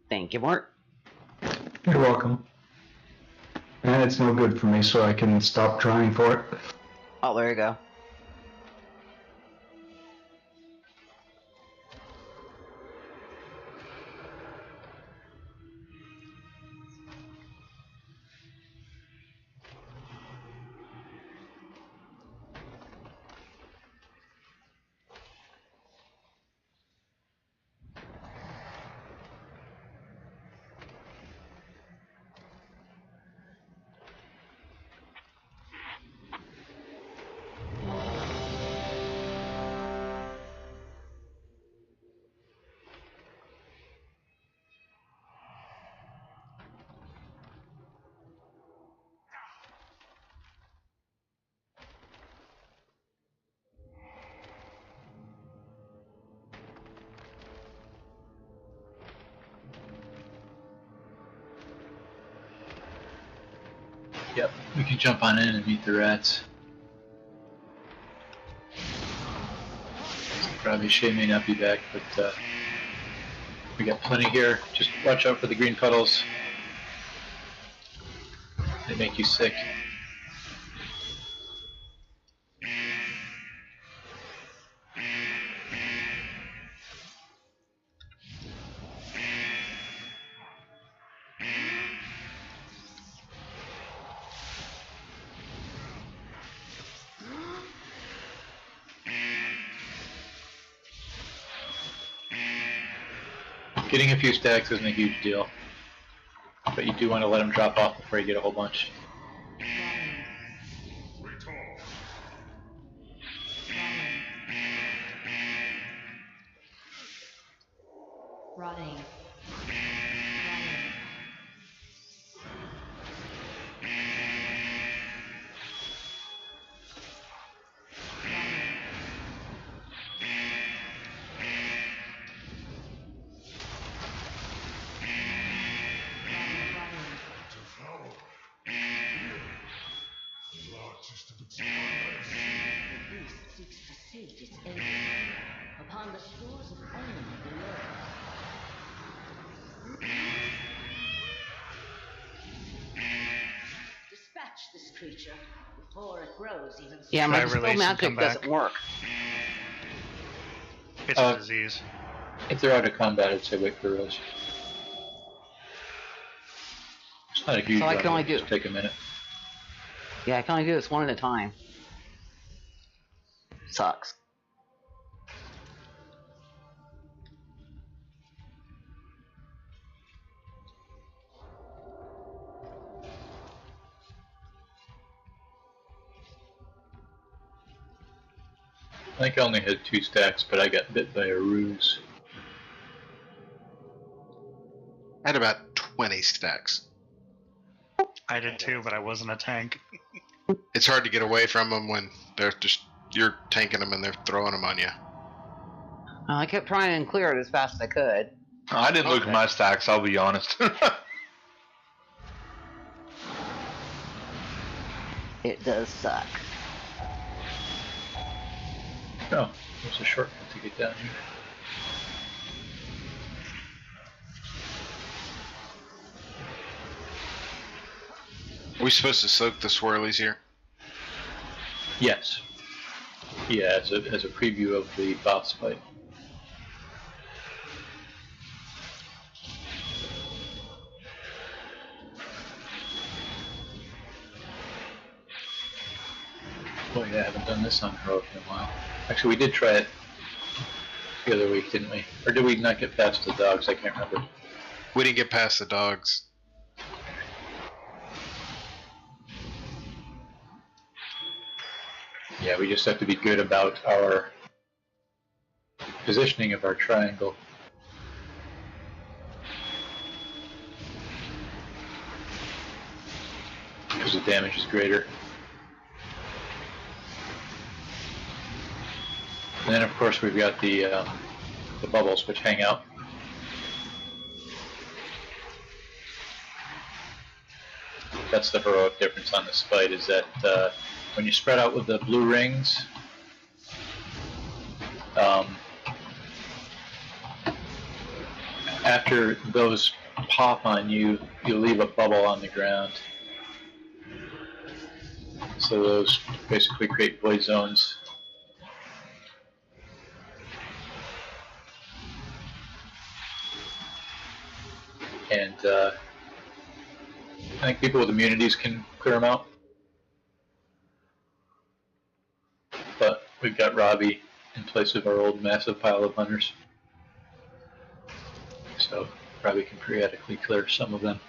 Thank you, Mort. You're welcome. And it's no good for me, so I can stop trying for it. Oh, there you go. Yep, we can jump on in and meet the rats. Probably Shay may not be back, but we got plenty here. Just watch out for the green puddles. They make you sick. Getting a few stacks isn't a huge deal, but you do want to let them drop off before you get a whole bunch. Rotting. The largest of its kind. The beast seeks to sate its enemy upon the stores of enemy below. Dispatch this creature before it grows even Yeah, Should my I dispel release and magic come back? doesn't work. It's a disease. If they're out of combat, I'd say wait for Rose. It's not a huge So I run, can only it'll do- just take a minute. Yeah, I can only do this one at a time. Sucks. I think I only had 2 stacks, but I got bit by a ruse. I had about 20 stacks. I did too, but I wasn't a tank. It's hard to get away from them when they're just you're tanking them and they're throwing them on you. I kept trying and clear it as fast as I could. I didn't look at my stacks, I'll be honest. It does suck. No, there's a shortcut to get down here. Are we supposed to soak the swirlies here? Yes. Yeah, as a preview of the boss fight. Yeah, I haven't done this on heroic in a while. Actually, we did try it the other week, didn't we? Or did we not get past the dogs? I can't remember. We didn't get past the dogs. Yeah, we just have to be good about our positioning of our triangle. Because the damage is greater. And then of course we've got the bubbles which hang out. That's the heroic difference on this fight, is that when you spread out with the blue rings, after those pop on you, you leave a bubble on the ground. So those basically create void zones. And I think people with immunities can clear them out. But we've got Robbie in place of our old massive pile of hunters. So Robbie can periodically clear some of them.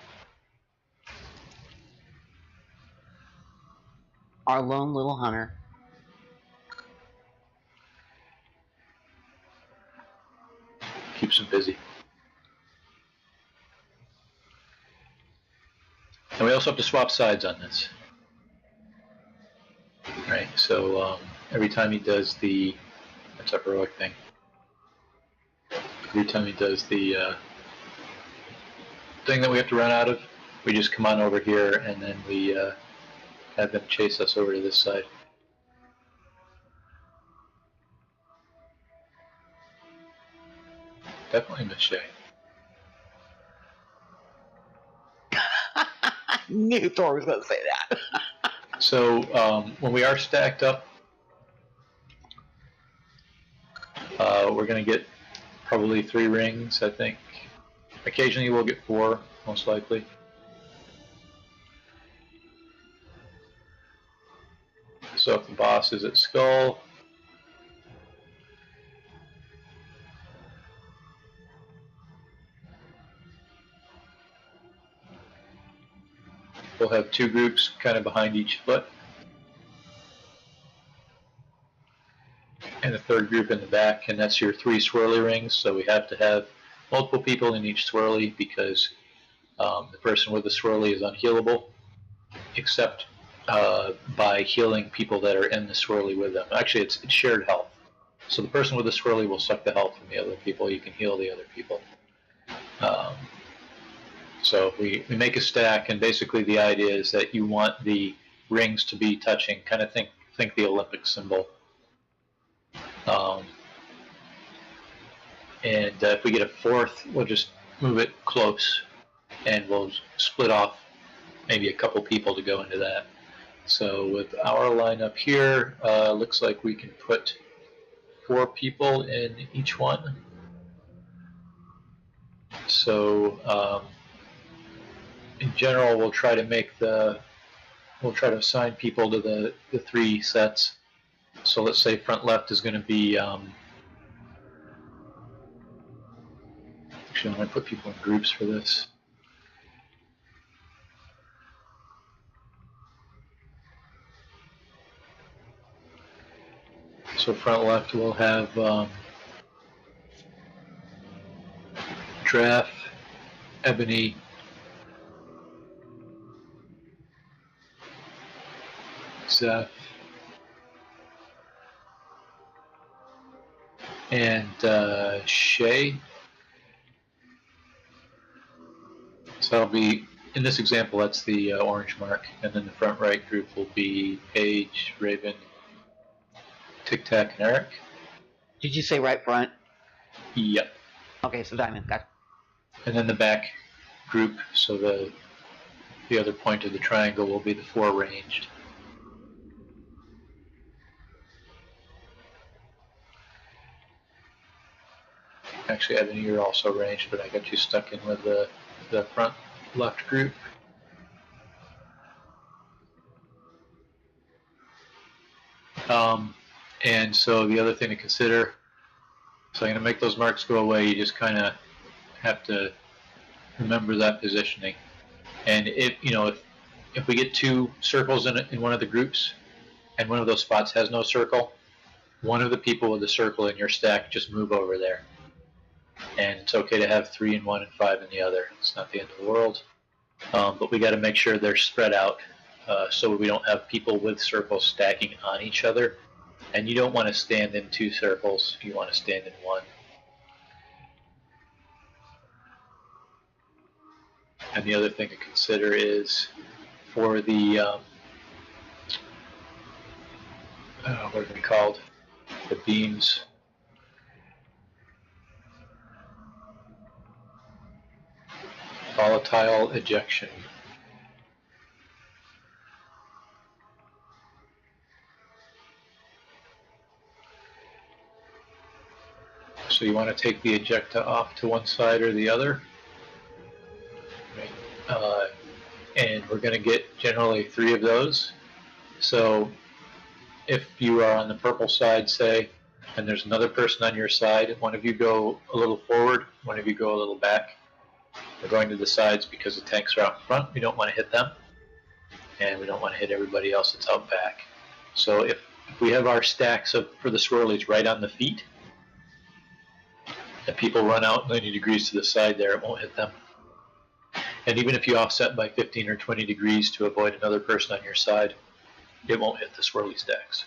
Our lone little hunter. Keeps him busy. And we also have to swap sides on this. Right, so every time he does the, that's a heroic thing. Every time he does the thing that we have to run out of, we just come on over here and then we have them chase us over to this side. Definitely Miss Shay. Knew Thor was going to say that. So when we are stacked up, we're going to get probably 3 rings, I think. Occasionally we'll get 4, most likely. So if the boss is at Skull, we'll have 2 groups kind of behind each foot. And a 3rd group in the back, and that's your 3 swirly rings. So we have to have multiple people in each swirly because the person with the swirly is unhealable, except by healing people that are in the swirly with them. Actually, it's shared health. So the person with the swirly will suck the health from the other people. You can heal the other people. So we make a stack, and basically the idea is that you want the rings to be touching. Kind of think the Olympic symbol. And if we get a 4th, we'll just move it close, and we'll split off maybe a couple people to go into that. So with our lineup here, looks like we can put 4 people in each one. So in general, we'll try to assign people to the 3 sets. So let's say front left is going to be, actually I'm going to put people in groups for this. So front left we'll have Draff, Ebony, Zeph, and Shay. So that'll be, in this example, that's the orange mark, and then the front right group will be Paige, Raven, Tic Tac, and Eric. Did you say right front? Yep. Okay, so Diamond, got it. And then the back group, so the other point of the triangle will be the 4 ranged. Actually, Evan, you're also ranged, but I got you stuck in with the front left group. And so the other thing to consider, so I'm going to make those marks go away. You just kind of have to remember that positioning. And if we get 2 circles in one of the groups, and one of those spots has no circle, one of the people with the circle in your stack just move over there. And it's okay to have 3 in one and 5 in the other. It's not the end of the world. But we got to make sure they're spread out so we don't have people with circles stacking on each other. And you don't want to stand in 2 circles. You want to stand in 1. And the other thing to consider is for the what are they called? The beams. Volatile ejection. So you want to take the ejecta off to one side or the other. Right. And we're going to get generally 3 of those. So if you are on the purple side, say, and there's another person on your side, one of you go a little forward, one of you go a little back. We're going to the sides because the tanks are out in front. We don't want to hit them, and we don't want to hit everybody else that's out back. So if we have our stacks for the swirlies right on the feet, and people run out 90 degrees to the side there, it won't hit them. And even if you offset by 15 or 20 degrees to avoid another person on your side, it won't hit the swirly stacks.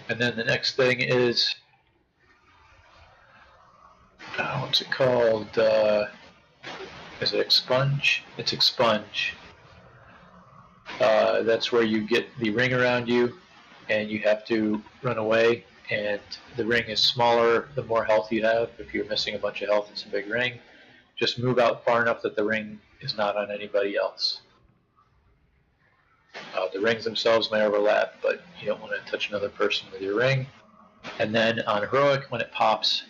And then the next thing is, what's it called? Is it expunge? It's expunge. That's where you get the ring around you, and you have to run away. And the ring is smaller the more health you have. If you're missing a bunch of health, it's a big ring. Just move out far enough that the ring is not on anybody else. The rings themselves may overlap, but you don't want to touch another person with your ring. And then on heroic, when it pops,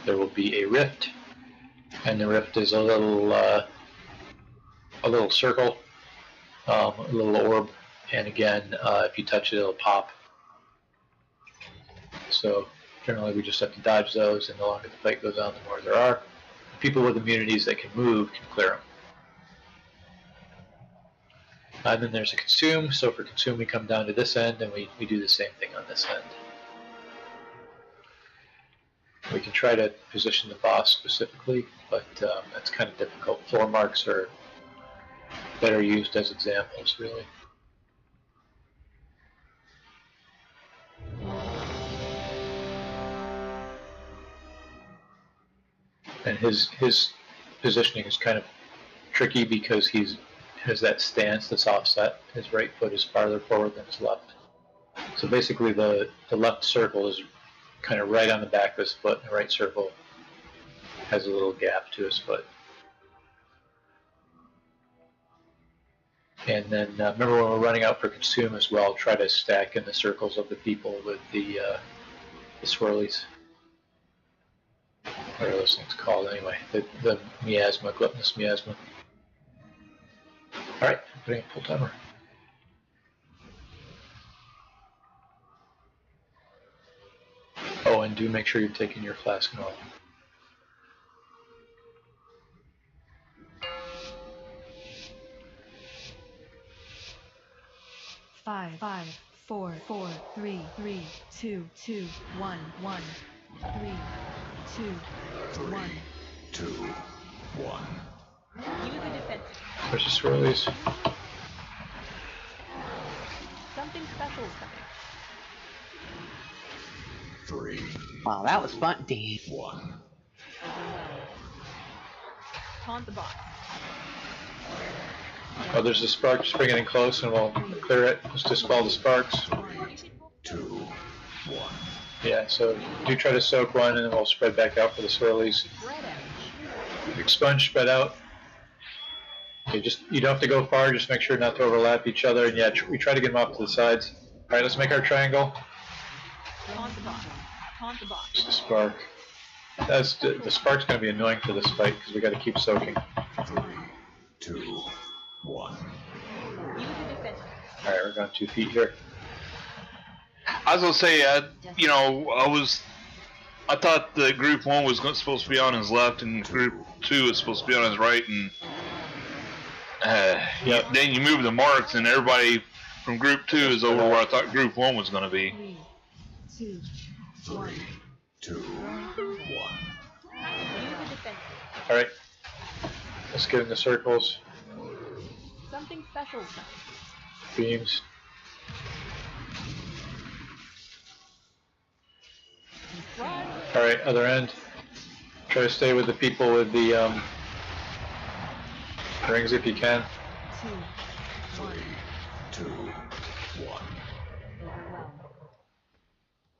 there will be a rift, and the rift is a little circle, a little orb, and again, if you touch it, it'll pop. So generally, we just have to dodge those, and the longer the fight goes on, the more there are. People with immunities that can move can clear them. And then there's a consume. So for consume, we come down to this end, and we do the same thing on this end. We can try to position the boss specifically, but that's kind of difficult. Floor marks are better used as examples, really. And his positioning is kind of tricky because he has that stance that's offset. His right foot is farther forward than his left. So basically the left circle is kind of right on the back of his foot, and the right circle has a little gap to his foot. And then remember, when we're running out for consume as well, try to stack in the circles of the people with the swirlies. What are those things called anyway? The miasma, gluttonous miasma. Alright, putting a full timer. Oh, and do make sure you're taking your flask and all. Five, 4, 3, 2, 1, 1, 3, 2, 1. 2, 1. Use a defense. Where's the swirlies? Something special is coming. 3. Wow, that was fun. 1. Taunt the boss. Oh, there's a spark. Just bring it in close and we'll clear it. Just dispel the sparks. 2, 1. Yeah, so do try to soak one, and then we'll spread back out for the swirlies. Expunge, spread out. Okay, you don't have to go far. Just make sure not to overlap each other. And yeah, we try to get them off to the sides. All right, let's make our triangle. Taunt the boss. Taunt the boss. Just a spark. The spark's going to be annoying for this fight because we got to keep soaking. 3, 2, 1. Use a defense. All right, we're going 2 feet here. I was gonna say, I thought that group 1 was supposed to be on his left, and group 2 was supposed to be on his right, and then you move the marks, and everybody from group 2 is over where I thought group 1 was gonna be. 3, 2, 1. All right, let's get in the circles. Something special. Beams. All right, other end. Try to stay with the people with the rings if you can. 2,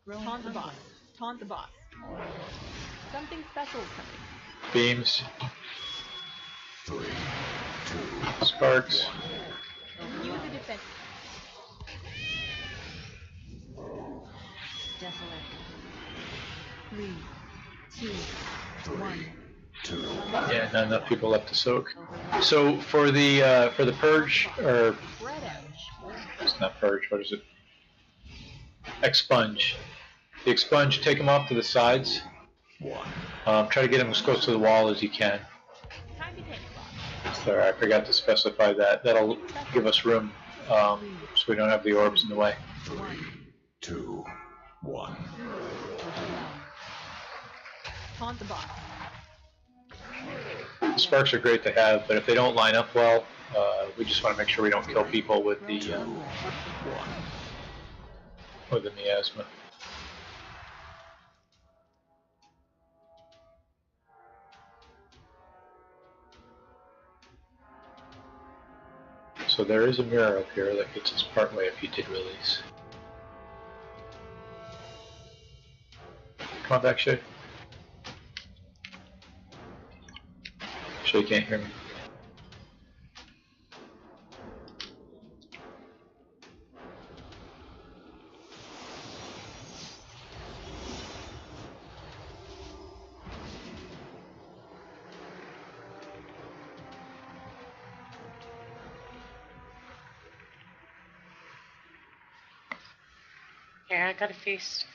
1. Taunt the boss. Taunt the boss. Something special is coming. Beams. 3, 2. Sparks. Use the defense. Desolate. 3, 2, 1. Yeah, not enough people left to soak. So for the purge, or it's not purge. What is it? Expunge. The expunge. Take them off to the sides. Try to get them as close to the wall as you can. Sorry, I forgot to specify that. That'll give us room, so we don't have the orbs in the way. 3, 2, 1. Taunt the boss. The sparks are great to have, but if they don't line up well, we just want to make sure we don't kill people with the miasma. So there is a mirror up here that gets us part way if you did release. Come on back, Shay. Shay can't hear me. Yeah, I got a feast.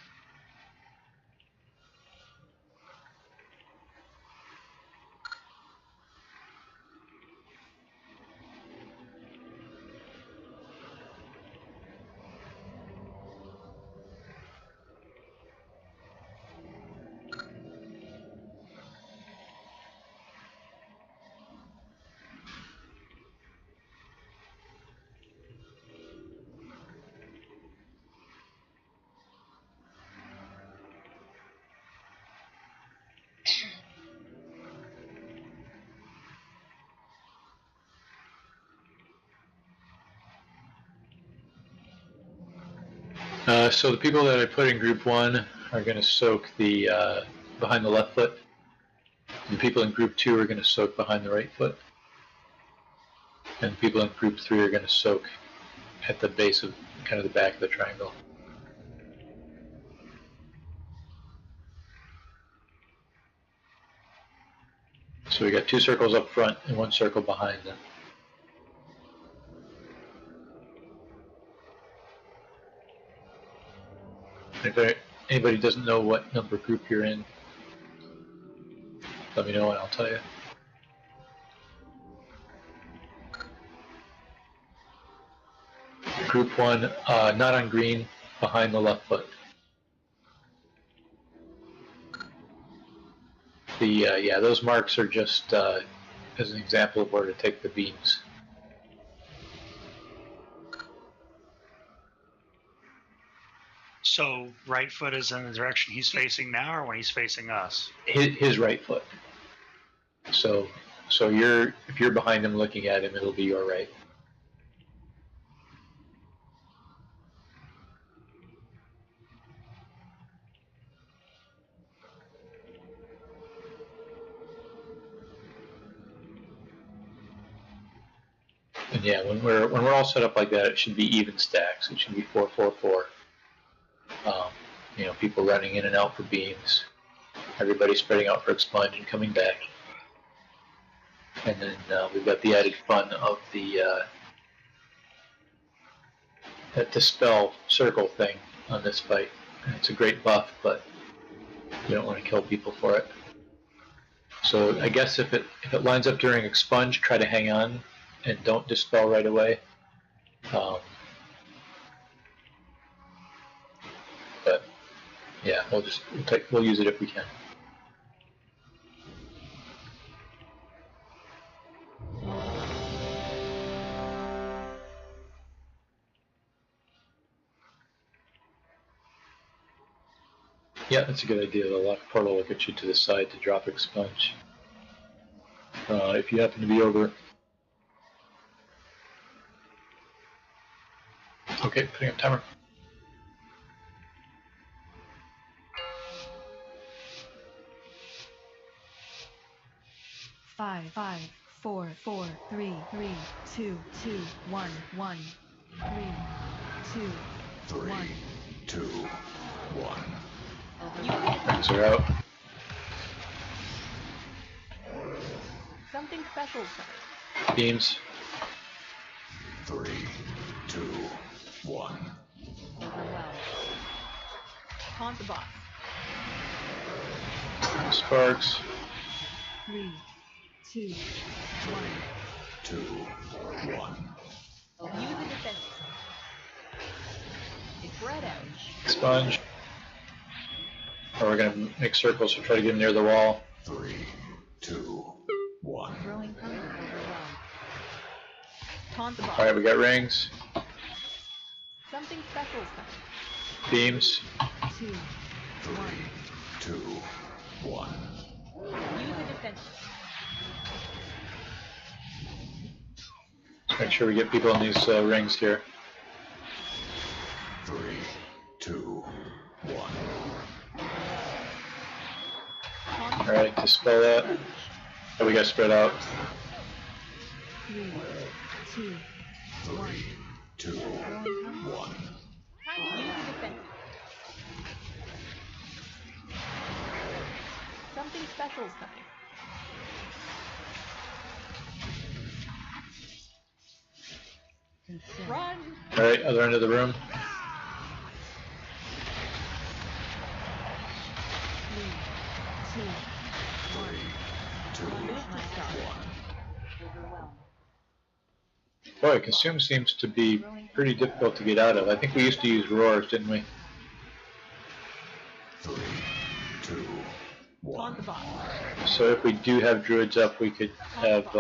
So the people that I put in group 1 are going to soak the behind the left foot. The people in group 2 are going to soak behind the right foot. And the people in group 3 are going to soak at the base of kind of the back of the triangle. So we got 2 circles up front and 1 circle behind them. If anybody doesn't know what number group you're in, let me know and I'll tell you. Group 1, not on green, behind the left foot. Yeah, those marks are just as an example of where to take the beams. So right foot is in the direction he's facing now, or when he's facing us? His right foot. So if you're behind him looking at him, it'll be your right. And yeah, when we're all set up like that, it should be even stacks. It should be 4, 4, 4. People running in and out for beams. Everybody spreading out for expunge and coming back. And then we've got the added fun of the that dispel circle thing on this fight. It's a great buff, but you don't want to kill people for it. So I guess if it lines up during expunge, try to hang on and don't dispel right away. But yeah, we'll use it if we can. Yeah, that's a good idea. The lock portal will get you to the side to drop expunge. If you happen to be over. Okay, putting up timer. Five, 4, 4, 3, 3, 2, 2, 1, 1, 3, 2, 1. 2, 1. Rings are out. Something special. Beams. 3, 2, 1. Overwhelmed. Taunt the boss. Sparks. 3, 2, 1. 2, 1. Use the defense. Spread out. Expunge. Or we're gonna make circles to try to get him near the wall. 3, 2, 1. Growing hunger overwhelmed. Taunt the boss. Alright, we got rings. Something special is coming. Beams. 2, 1. 2, 1. Use the defense. Let's make sure we get people in these rings here. 3, 2, 1. Alright, dispel that. Oh, we got spread out. 3, 2, 1. 2, 1. Use the defense. Something special is coming. Run! Alright, other end of the room. 3, 2, 1. Boy, Consume seems to be pretty difficult to get out of. I think we used to use roars, didn't we? 3, 2, 1. So if we do have druids up, we could have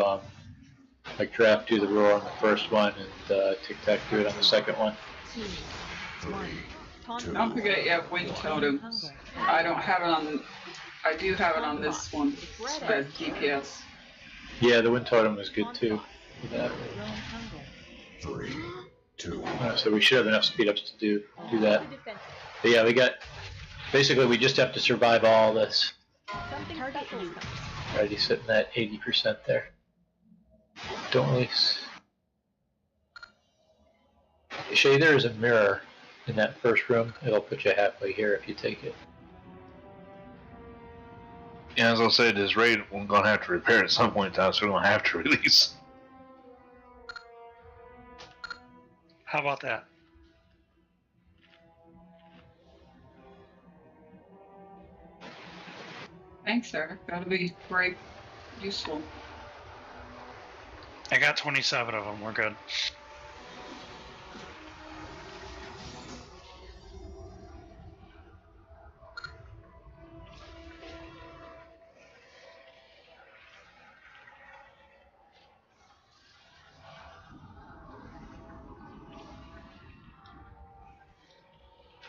like Draft do the roar on the first one and Tic Tac do it on the second one. 2, 1. Don't forget you have wind totems. I don't have it on. I do have it on this one as DPS. Yeah, the wind totem was good too. Yeah. 3, 2. So we should have enough speed ups to do that. But yeah, we got. Basically, we just have to survive all this. Already sitting at 80% there. Don't really. Shay, there is a mirror in that first room. It'll put you halfway here if you take it. Yeah, as I said, this raid we're gonna have to repair at some point in time, so we're gonna have to release. How about that? Thanks, Eric. That'll be very useful. I got 27 of them. We're good.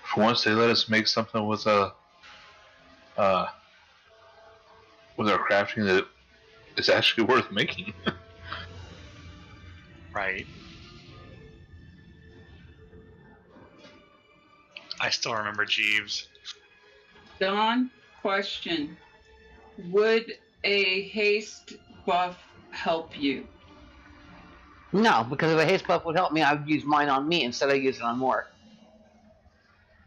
For once, they let us make something with a with our crafting that is actually worth making. Right. I still remember Jeeves. Don, question. Would a haste buff help you? No, because if a haste buff would help me, I would use mine on me instead of using it on Mort.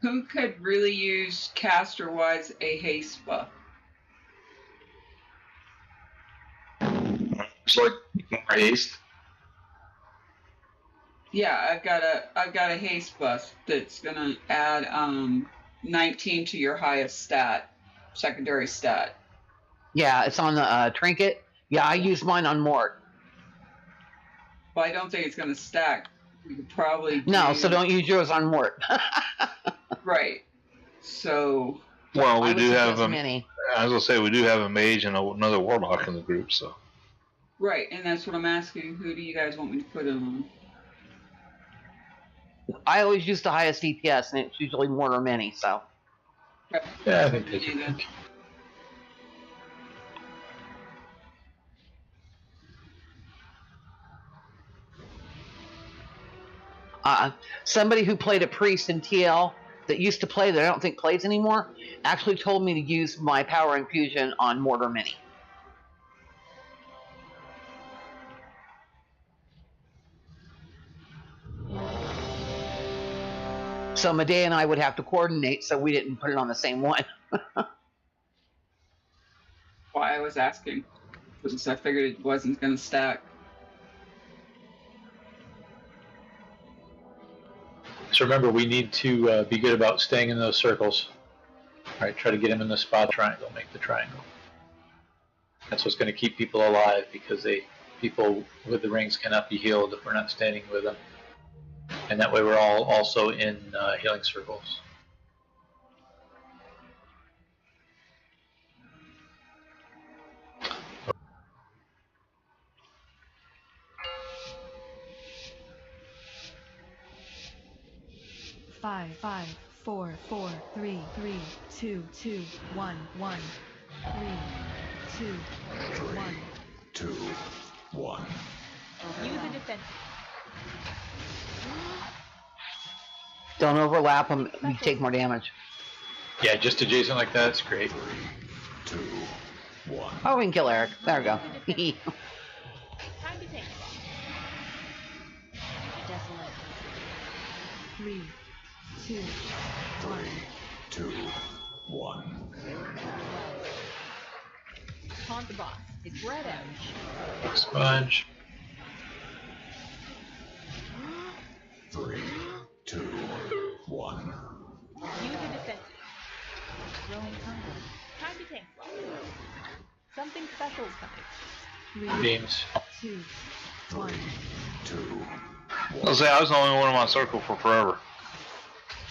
Who could really use caster-wise a haste buff? It's like haste. Yeah, I've got a haste bust that's gonna add 19 to your highest stat, secondary stat. Yeah, it's on the trinket. Yeah, I use mine on Mort. Well, I don't think it's gonna stack. You could probably No, so don't use yours on Mort. Right. So. Well, we I would do have suggest a. many. I was gonna say we do have a mage and another warlock in the group, so. Right, and that's what I'm asking. Who do you guys want me to put on? I always use the highest DPS, and it's usually Mort or many. So. Yeah, I think they do that. Somebody who played a priest in TL that used to play that I don't think plays anymore actually told me to use my power infusion on Mortar Mini. So Medea and I would have to coordinate, so we didn't put it on the same one. Why I was asking, because I figured it wasn't going to stack. So remember, we need to be good about staying in those circles. All right, try to get him in the spot triangle, make the triangle. That's what's going to keep people alive, because people with the rings cannot be healed if we're not standing with them. And that way we're all also in healing circles. Five, 4, 4, 3, 3, 2, 2, 1, 1, 3, 2, 1, 2, 1. Use a defense. Don't overlap them, you take more damage. Yeah, just adjacent like that, it's great. 2, 1. Oh, we can kill Eric. There we go. Time to take. Desolate. 3, 2, 1. 2, 1. Taunt the boss. It's red edge. Sponge. 3, 2, 1. Use a defense. Growing hunger. Time to tank. Something special is coming. 3, Beams. 2, 1. 2, 1. I'll say I was the only one in my circle for forever.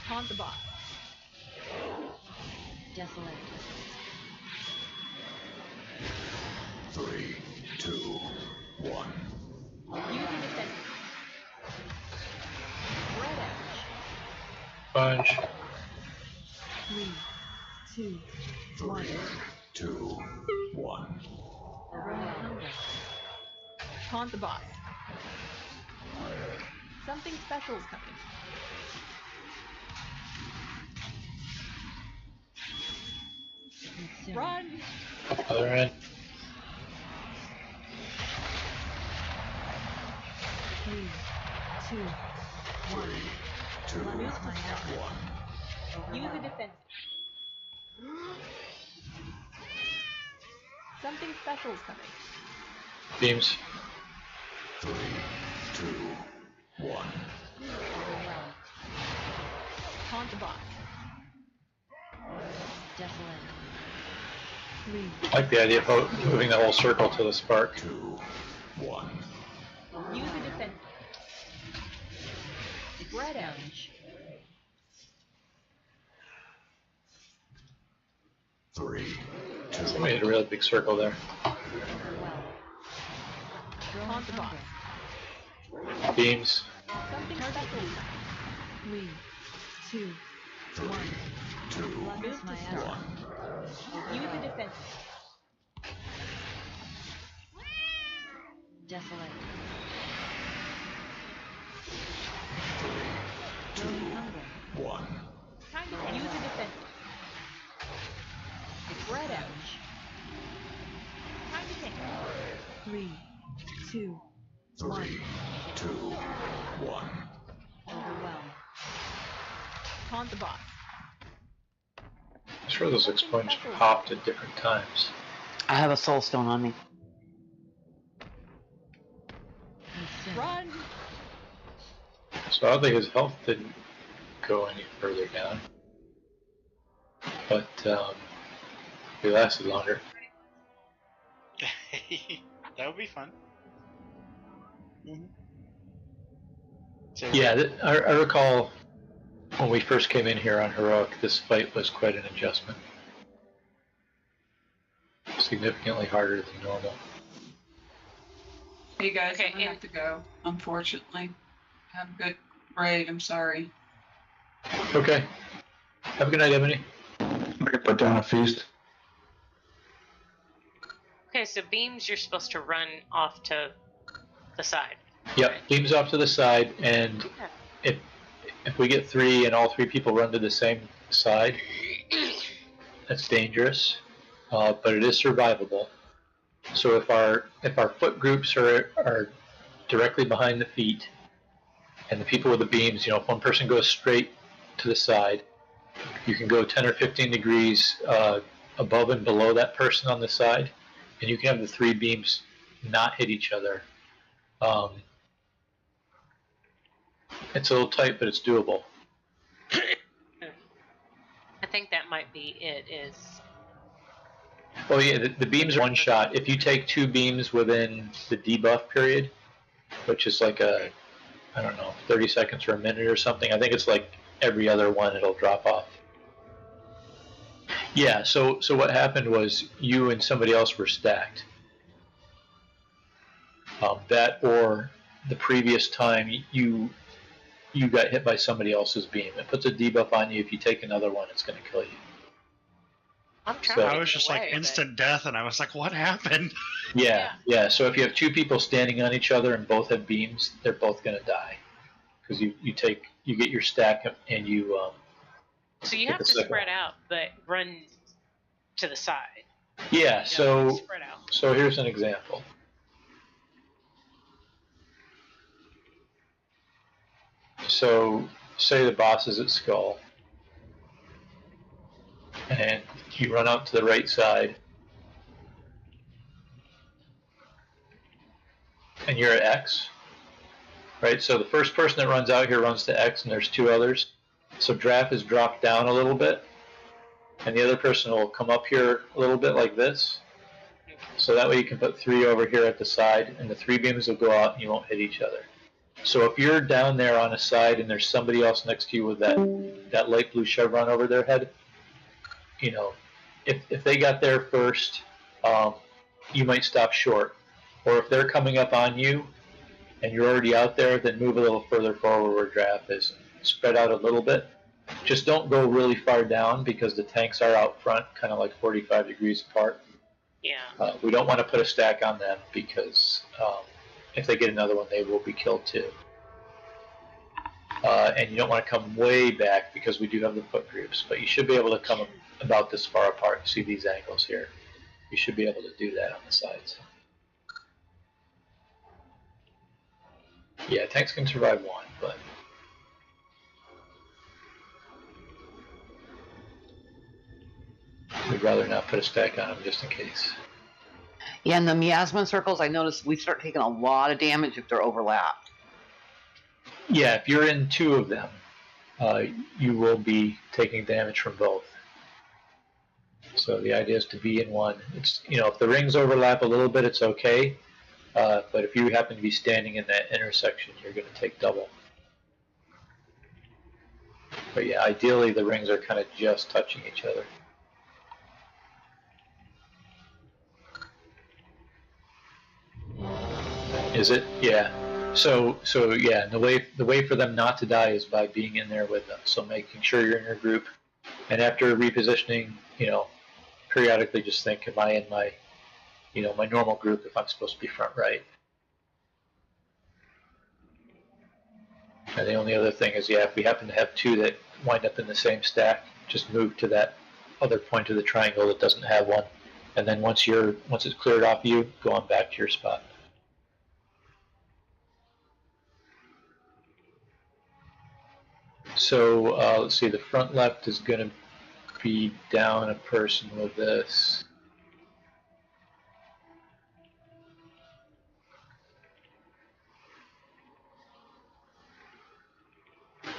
Taunt the boss. Desolate. 3, 2, 1. Use a defense. Red edge. Sponge. 3, 2, 1. 2, 1. Growing hunger. Taunt the boss. Something special is coming. Consume. Run! Other end. 3, 2, 1. 2, Use my 1. Use a defense. Something special is coming. Beams. 3, 2, 1. Overwhelmed. Taunt the boss. Desolate. 3, I like the idea of moving the whole circle to the spark. 2, 1. Use a defense. Red edge. 3, 2. Somebody had a really big circle there. Overwhelmed. Growing Taunt the boss. hunger. Beams. Something special is coming. 3, 2, 1. 2, Blood is my ally. 1. Use a defense. Desolate. 3, 2, Growing hunger. 1. Time to use a defense. Red edge. Time to tank. 3, 2, 3, 1. 2, 1. Overwhelmed. Taunt the boss. I'm sure those explosions popped at different times. I have a soul stone on me. Consume. Run! So oddly, his health didn't go any further down, but he lasted longer. That would be fun. So, Yeah, I recall when we first came in here on Heroic, this fight was quite an adjustment. Significantly harder than normal. Hey guys, I'm gonna have to go, unfortunately. Have a good raid, I'm sorry. Okay. Have a good night, Ebony. I could put down a feast. Okay, so beams you're supposed to run off to the side. Yep, beams off to the side, and if we get 3 and all 3 people run to the same side, that's dangerous, but it is survivable. So if our foot groups are directly behind the feet, and the people with the beams, if one person goes straight to the side, you can go 10 or 15 degrees above and below that person on the side, and you can have the 3 beams not hit each other. It's a little tight, but it's doable. I think that might be it. Oh yeah, the beams are one shot. If you take 2 beams within the debuff period, which is like I don't know, 30 seconds or a minute or something, I think it's like every other one it'll drop off. Yeah, so what happened was you and somebody else were stacked. That or the previous time you got hit by somebody else's beam. It puts a debuff on you. If you take another one, it's going to kill you. I was just like instant death, and I was like, what happened? Yeah. So if you have 2 people standing on each other and both have beams, they're both going to die. Because you get your stack and you... So you have to spread out, but run to the side. Yeah, so here's an example. So say the boss is at Skull, and you run out to the right side, and you're at X, right? So the first person that runs out here runs to X, and there's 2 others. So draft is dropped down a little bit, and the other person will come up here a little bit like this. So that way you can put 3 over here at the side, and the 3 beams will go out, and you won't hit each other. So if you're down there on a side and there's somebody else next to you with that light blue chevron over their head, if they got there first, you might stop short. Or if they're coming up on you and you're already out there, then move a little further forward where draft is. Spread out a little bit. Just don't go really far down because the tanks are out front, kind of like 45 degrees apart. Yeah. We don't want to put a stack on them because if they get another one, they will be killed too. And you don't want to come way back because we do have the foot groups, but you should be able to come about this far apart. See these angles here? You should be able to do that on the sides. Yeah, tanks can survive 1, but we'd rather not put a stack on them just in case. Yeah, in the miasma circles, I noticed we start taking a lot of damage if they're overlapped. Yeah, if you're in 2 of them, you will be taking damage from both. So the idea is to be in 1. It's if the rings overlap a little bit, it's okay. But if you happen to be standing in that intersection, you're going to take double. But yeah, ideally the rings are kind of just touching each other. Is it? Yeah. So yeah, the way for them not to die is by being in there with them. So making sure you're in your group, and after repositioning, periodically just think, am I in my, my normal group if I'm supposed to be front right? And the only other thing is, if we happen to have 2 that wind up in the same stack, just move to that other point of the triangle that doesn't have one, and then once it's cleared off you, go on back to your spot. So let's see, the front left is going to be down a person with this.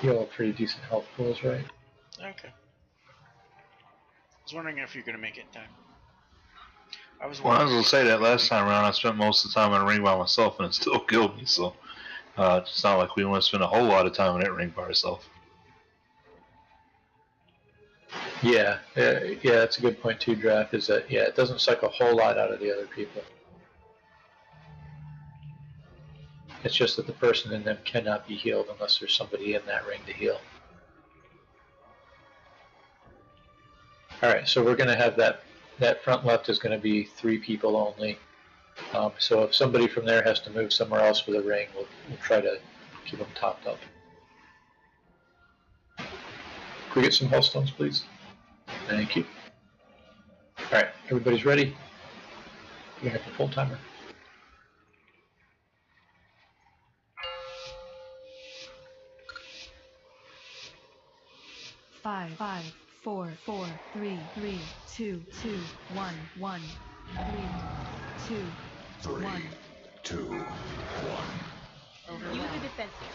You all have pretty decent health pools, right? Okay. I was wondering if you're gonna make it in time. I was Well, I was wondering. gonna say that last time around, I spent most of the time in a ring by myself, and it still killed me. So it's not like we want to spend a whole lot of time in that ring by ourselves. Yeah, that's a good point too, Draft, is that, yeah, it doesn't suck a whole lot out of the other people. It's just that the person in them cannot be healed unless there's somebody in that ring to heal. Alright, so we're going to have that front left is going to be 3 people only. So if somebody from there has to move somewhere else for the ring, we'll try to keep them topped up. Can we get some health stones, please? Thank you. Alright, everybody's ready? We're going to have the full timer. Five, 4, 4, 3, 3, 2, 2, 1, 1, 3, 2, 1. 2, 1. Use the defensive.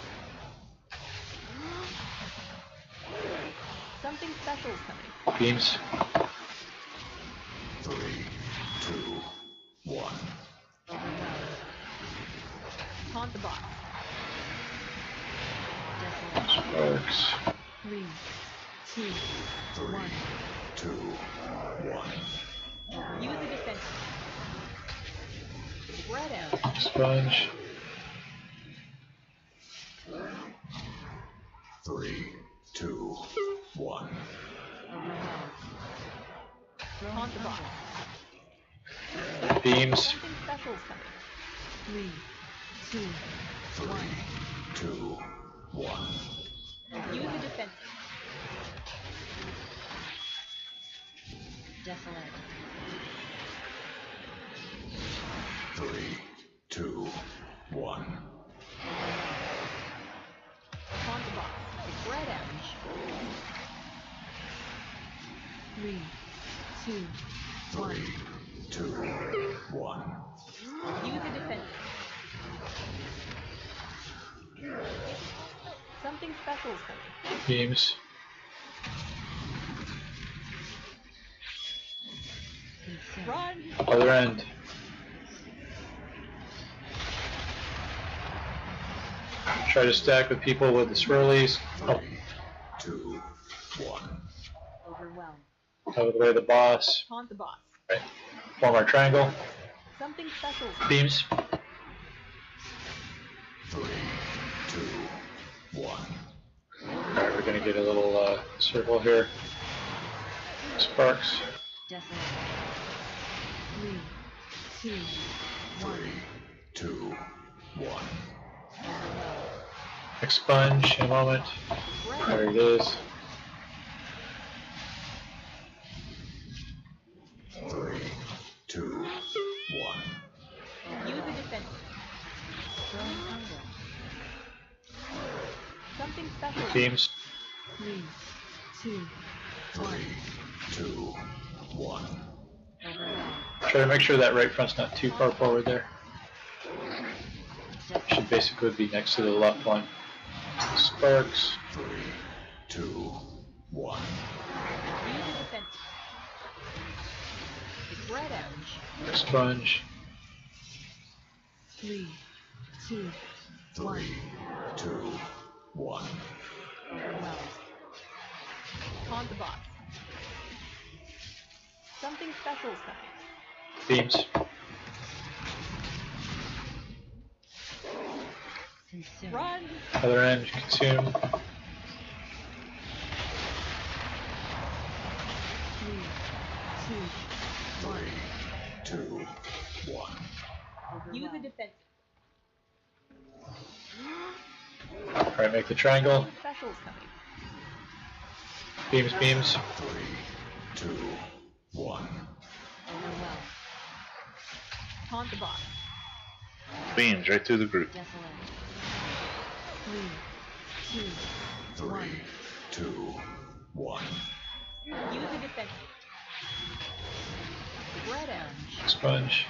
Something special is coming. Beams. 3, 2, 1. Taunt the boss. Sparks. 3, 2, 1. 2, 1. Use the defensive. Spread out. Sponge. 3, 2, 1. Taunt the boss. Beams. Something special is coming. 3, 2, 1. 2, 1. Use the defensive. Desolate. 3, 2, 1. Taunt the boss. Spread out. 3, 2, 1. 2, 1. Use the defensive. Something special is coming. Beams. Run! Other end. Try to stack with people with the swirlies. Oh. 2, 1. Overwhelmed. Out of the way of the boss. Taunt the boss. Right. Form our triangle. Something special is Beams. 3, 2, 1. Alright, we're going to get a little circle here. Sparks. Desolate. 3, 2, 1. 2, 1. Expunge in a moment. There it is. 3, 2, 1. Use the defensive. Growing hunger. Something special. Beams. 3, 2, 1. 2, 1. Try to make sure that right front's not too far forward there. Should basically be next to the left one. Sparks. 3, 2, 1. Use the defensive. Spread out. Expunge. 3, 2, 1. 2, 1. Overwhelmed. Taunt the boss. Something special is coming. Beams. Consume. Run! Other end. Consume. 3, 2, 1. 2, 1. Use the defensive. Alright, make the triangle. Something special is coming. Beams, beams. 3, 2, 1. Overwhelmed. Taunt the boss. Beams right through the group. Desolate. 3, 2, 1. 2, 1. Use the defensive. Spread out. Expunge.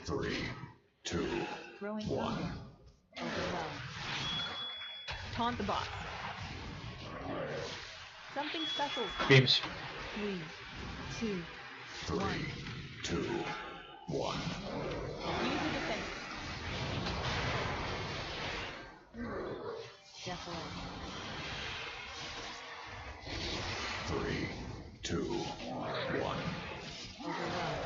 3, 2, Growing 1. hunger. Taunt the boss. Something special is coming. Beams. 3, 2, 1. 2, 1. Use the defense. Desolate. 3, 2, 1. Overwhelmed.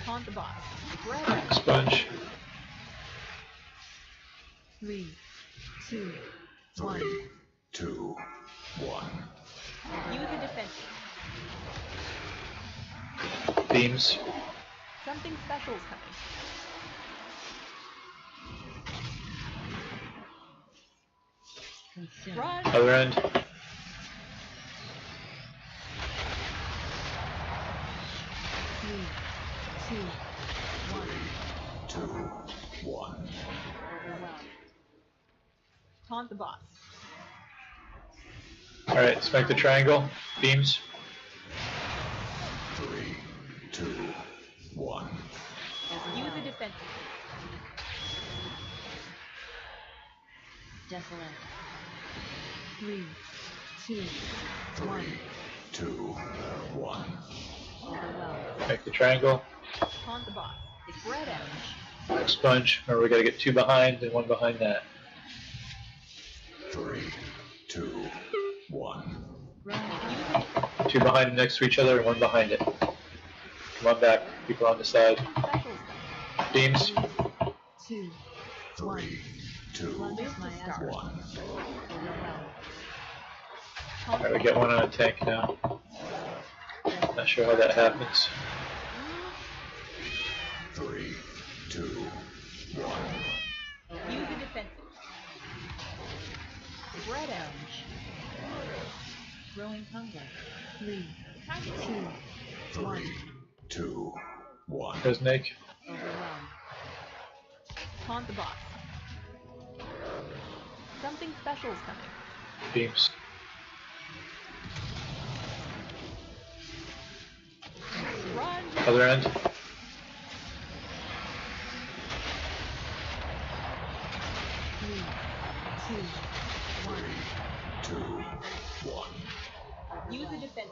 Taunt the boss. Red out. Sponge. 3, 2, 1. 3, 2, 1. Use the defense. Beams. Something special is coming. Consume. Run! Other end. 3, 2, 1. 2, 1. Overwhelmed. Taunt the boss. Alright, smack the triangle. Beams. 3, 2, 1. Use the defense. Desolate. 3, 2, 1. 2, 1. Overwhelmed. Make the triangle. Taunt the boss. It's red out. Sponge. Remember, we gotta get 2 behind and 1 behind that. 3, 2, 1. 2 behind and next to each other and 1 behind it. Come on back. People on the side. Beams. 2, 3, 2, 1. Alright, we get 1 on a tank now. Not sure how that happens. 3, 2, 1. Use the defense. Red out. Growing hunger. 3, 2, 1. 3, 2, 1. There's Nick. Overwhelmed. Taunt the boss. Something special is coming. Beams. Run! Other end. 3, 2, 1. 2, 1. Use the defense.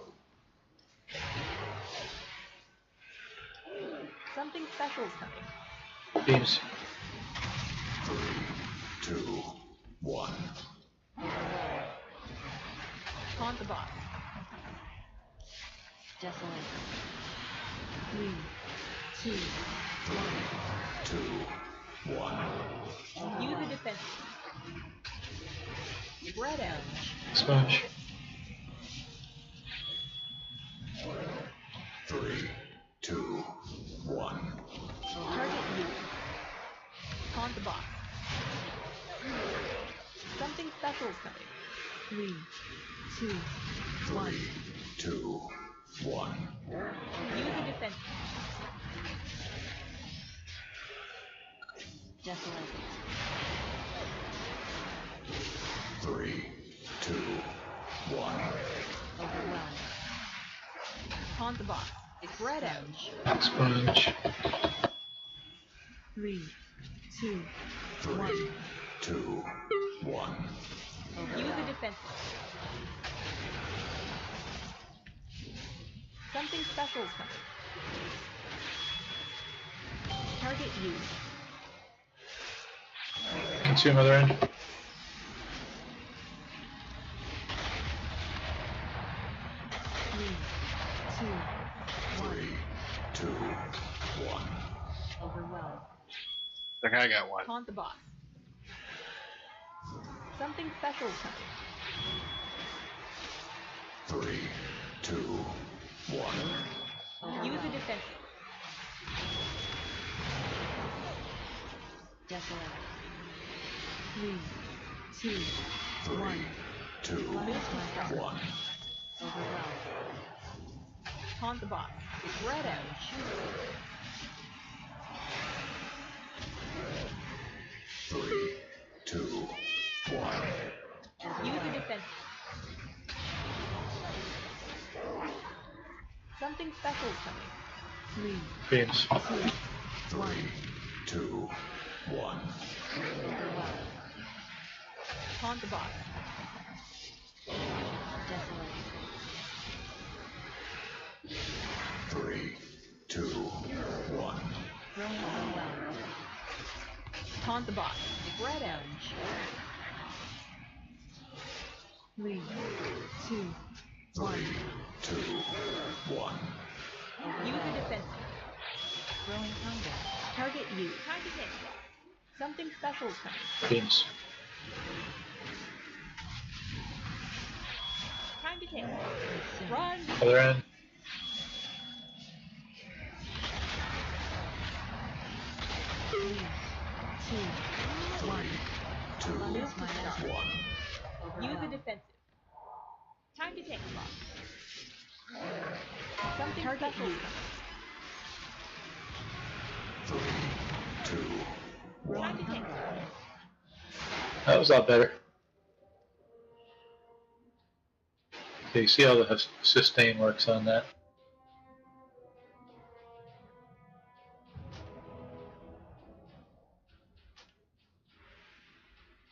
Something special is coming. Beams. 3, 2, 1. Taunt the boss. Desolate. 3, 2, 2, 1. 1. Use the defense. Red out. Sponge. 3, 2, 1. Target you. Taunt the boss. Something special is coming. 3, 2, 1. 2, 1. Use the defense. Desolate. 3, 2, 1. Overwhelmed. Taunt the boss. It's red out. Sponge. 3, 2, 3, 1. 2, 1. Use the defense. Something special is coming. Target you. Consume other end. 3, 2, 1. 3, 2, 1. Overwhelmed. Okay, I got 1. Taunt the boss. Something special is coming. 3, 2, 1. Use the defense. Desolate. 3, 2, 1. 2, 1. Overwhelmed. Taunt the boss. It's red out. 3, 2, 1. Use the defense. Something special is coming. 3, Beams. 2, 1. 2, 1. Taunt the boss. Desolate. 3, 2, 1. Throwing overwhelmed. Taunt the boss. Red edge. 3, 2, 1. 2, 1. Use a defensive. Growing hunger. Target you. Time to take. Something special is coming. Beams. Time to take. Run. Other end. Three, two, one. 2, Lose my 1. Use a defensive. Time to take. Something Target special. you. 3, 2, Time to take. That was a lot better. Okay, you see how the sustain works on that?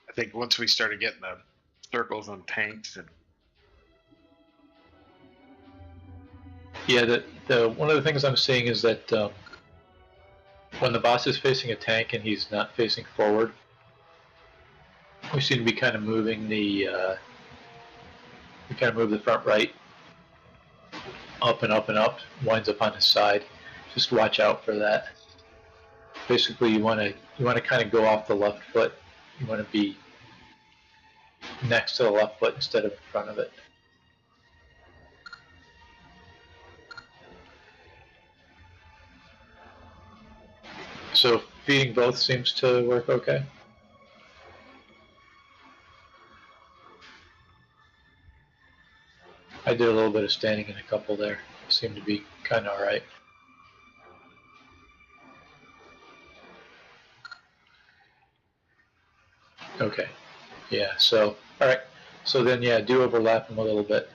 I think once we started getting the circles on tanks and Yeah, the one of the things I'm seeing is that when the boss is facing a tank and he's not facing forward, we seem to be kind of moving the we kind of move the front right up and up and up, winds up on his side. Just watch out for that. Basically, you want to kind of go off the left foot. You want to be next to the left foot instead of in front of it. So feeding both seems to work okay. I did a little bit of standing in a couple there. Seemed to be kind of alright. Okay. Yeah, so, alright. So then, yeah, do overlap them a little bit.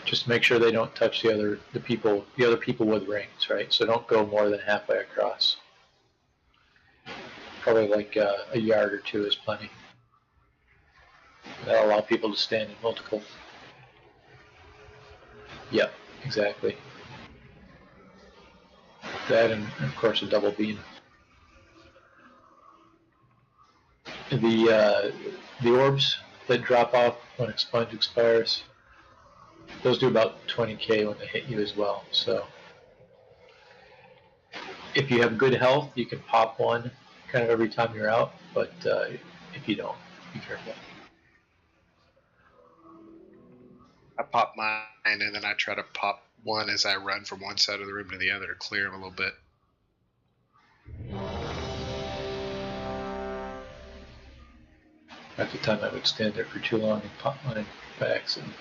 Just make sure they don't touch the other people with rings, right? So don't go more than halfway across. Probably like a yard or two is plenty. That'll allow people to stand in multiple. Yep, exactly. That and of course a double beam. The orbs that drop off when Expunge expires, those do about 20k when they hit you as well. So if you have good health, you can pop one kind of every time you're out, but if you don't, be careful. I pop mine and then I try to pop one as I run from one side of the room to the other to clear him a little bit. At the time I would stand there for too long and pop mine by accident.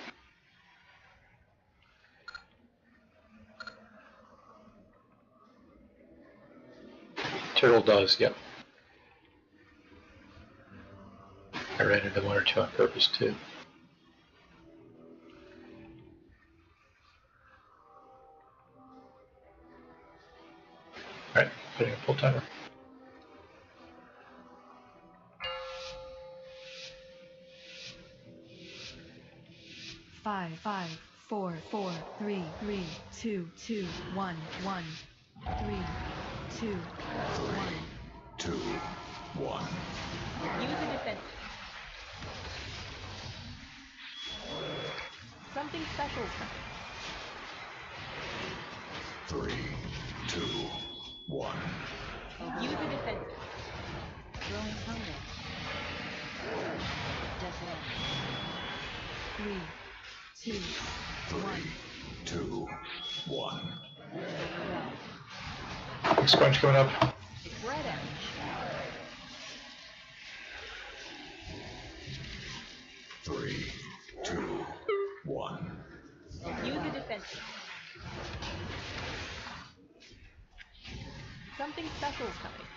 Turtle does, yep. I ran into one or two on purpose too. Alright, putting a full timer. Five, 4, 4, 3, 3, 2, 2, 1, 1, 3, 2, 1. 2, 1. Use a defensive. Something special is coming. 3, 2, 1. Use a defensive. Growing hunger. Desolate. 3, 2, 1. 2, 1. Expunge coming up. Red edge. 3, 2, 1. Use a defensive. Something special is coming.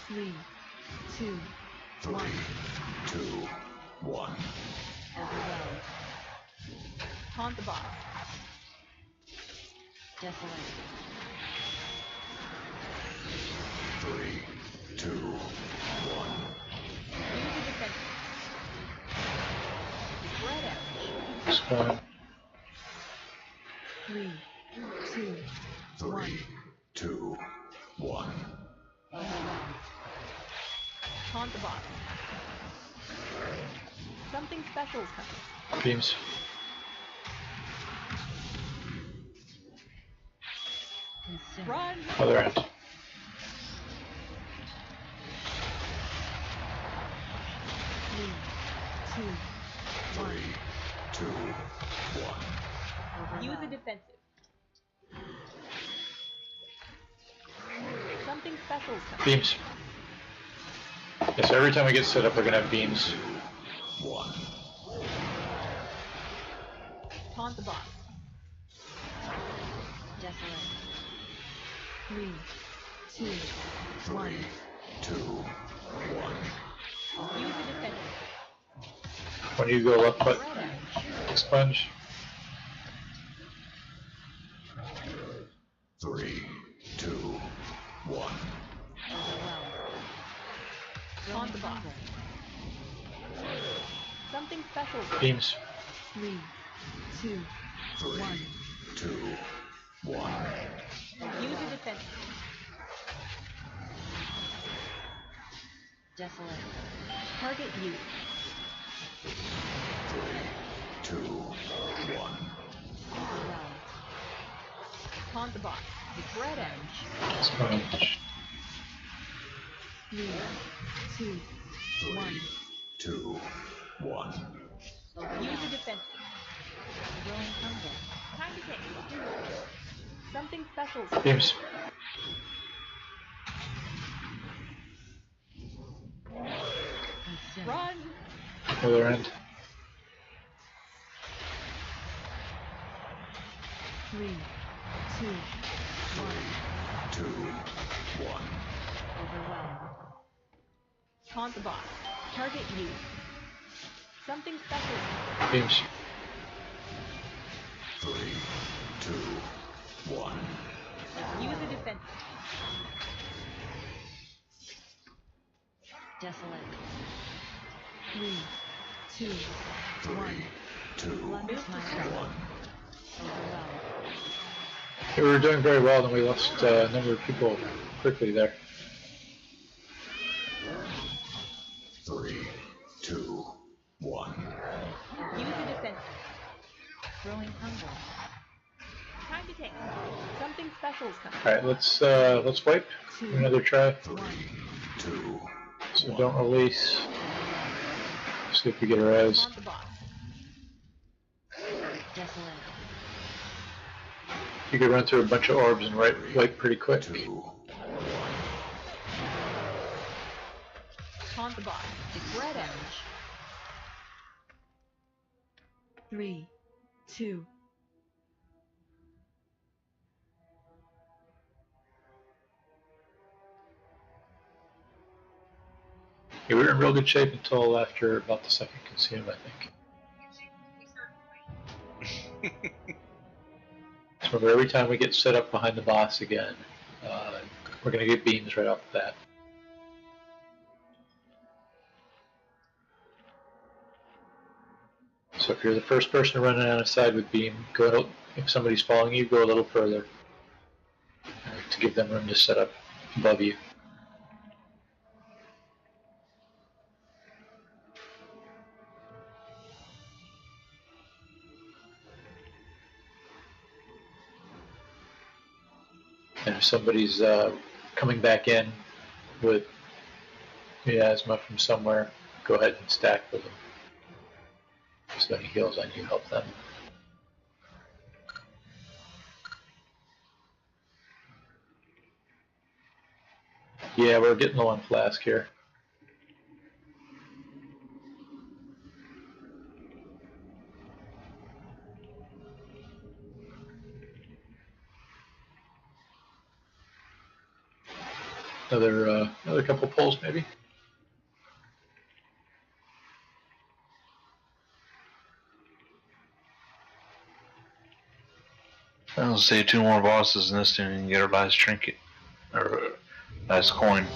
3, 2, 3, 1. 2, 1. Overwhelmed. Taunt the boss. Desolate. 3, 2, 1. Use a defensive. fine. 3, 2, 1. 2, 1. Taunt the boss. Something special's coming. Beams. Run! Other end. Use a defensive. Something special's coming. Beams. Yes, every time we get set up, we're gonna have beams. 1. Taunt the boss. Desolate. 3, 2, 1. 2, 1. Use a defensive. When you go left foot, expunge. 3, 2, 1. Taunt the boss. Something special's coming. Beams. 3, 2, 1. 2, 1. Use a defensive. Desolate. Target you. 2, 1. Taunt the boss. Red edge. Expunge. 3, 2, 1. 2, 1. Use a defensive. Growing hunger. Time to take. Something special's coming. Beams. Run! Other end. 3, 2, 1. 2, 1. Overwhelmed. Taunt the boss. Target you. Something special's coming. Beams. 3, 2, 1. Use a defensive. Desolate. 3, 2, 1. 2, Move to strike. 1. Overwhelmed. We were doing very well, then we lost a number of people quickly there. 3, 2, 1. Use a defensive. Growing hunger. Time to take. Something special's coming. Alright, let's wipe. Another try. 3, 2, So don't release. See if we get a res. Taunt the boss. Desolate. You could run through a bunch of orbs and wipe pretty quick. 2. Taunt the boss. Red edge. 3, 2. Yeah, we were in real good shape until after about the second consume, I think. So every time we get set up behind the boss again, we're going to get beams right off the bat. So if you're the first person running on a side with beam, if somebody's following you, go a little further to give them room to set up above you. And if somebody's coming back in with miasma from somewhere, go ahead and stack with them. So any heals on you help them. Yeah, we're getting low on flask here. Another couple pulls maybe. I'll say 2 more bosses in this and get our last trinket or last coin.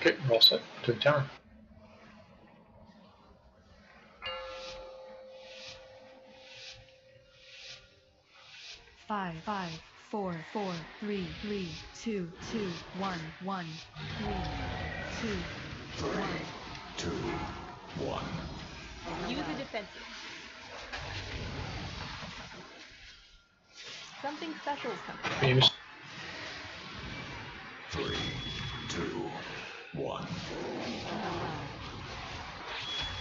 Okay, we're all set to the tower. Five, 4, 4, 3, 3, 2, 2, 1, 1, 3, 2, 1. 2, 1. Use a defensive. Something special is coming. Beams. 3, 2, 1.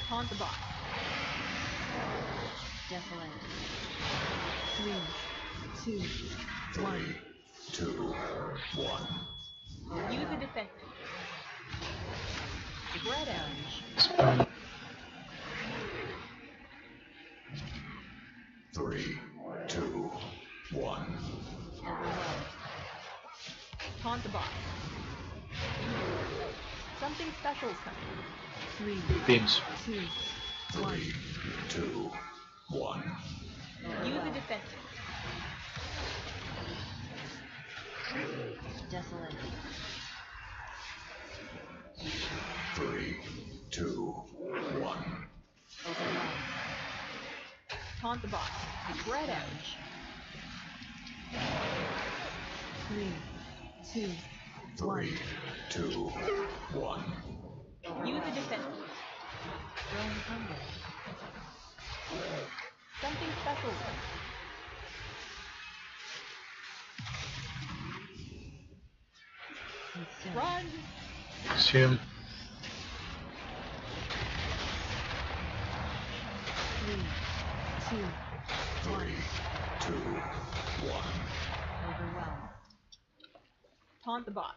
Taunt the boss. Desolate. 3, 2, 1. 2, 1. Use a defensive. Red orange. 3, 2, 1. Taunt the boss. Something special is coming. 3, Beams. 2, 1. 3, 2, 1. Use a defensive. Desolate. 3, 2, 1. Taunt the boss. Red orange. 3, 2, 1. 3, 2, 1. Use a defensive. Growing hunger. Something special is coming. Consume. Run! Assume. 3, 2, 1. 2, 1. Overwhelm. Taunt the boss.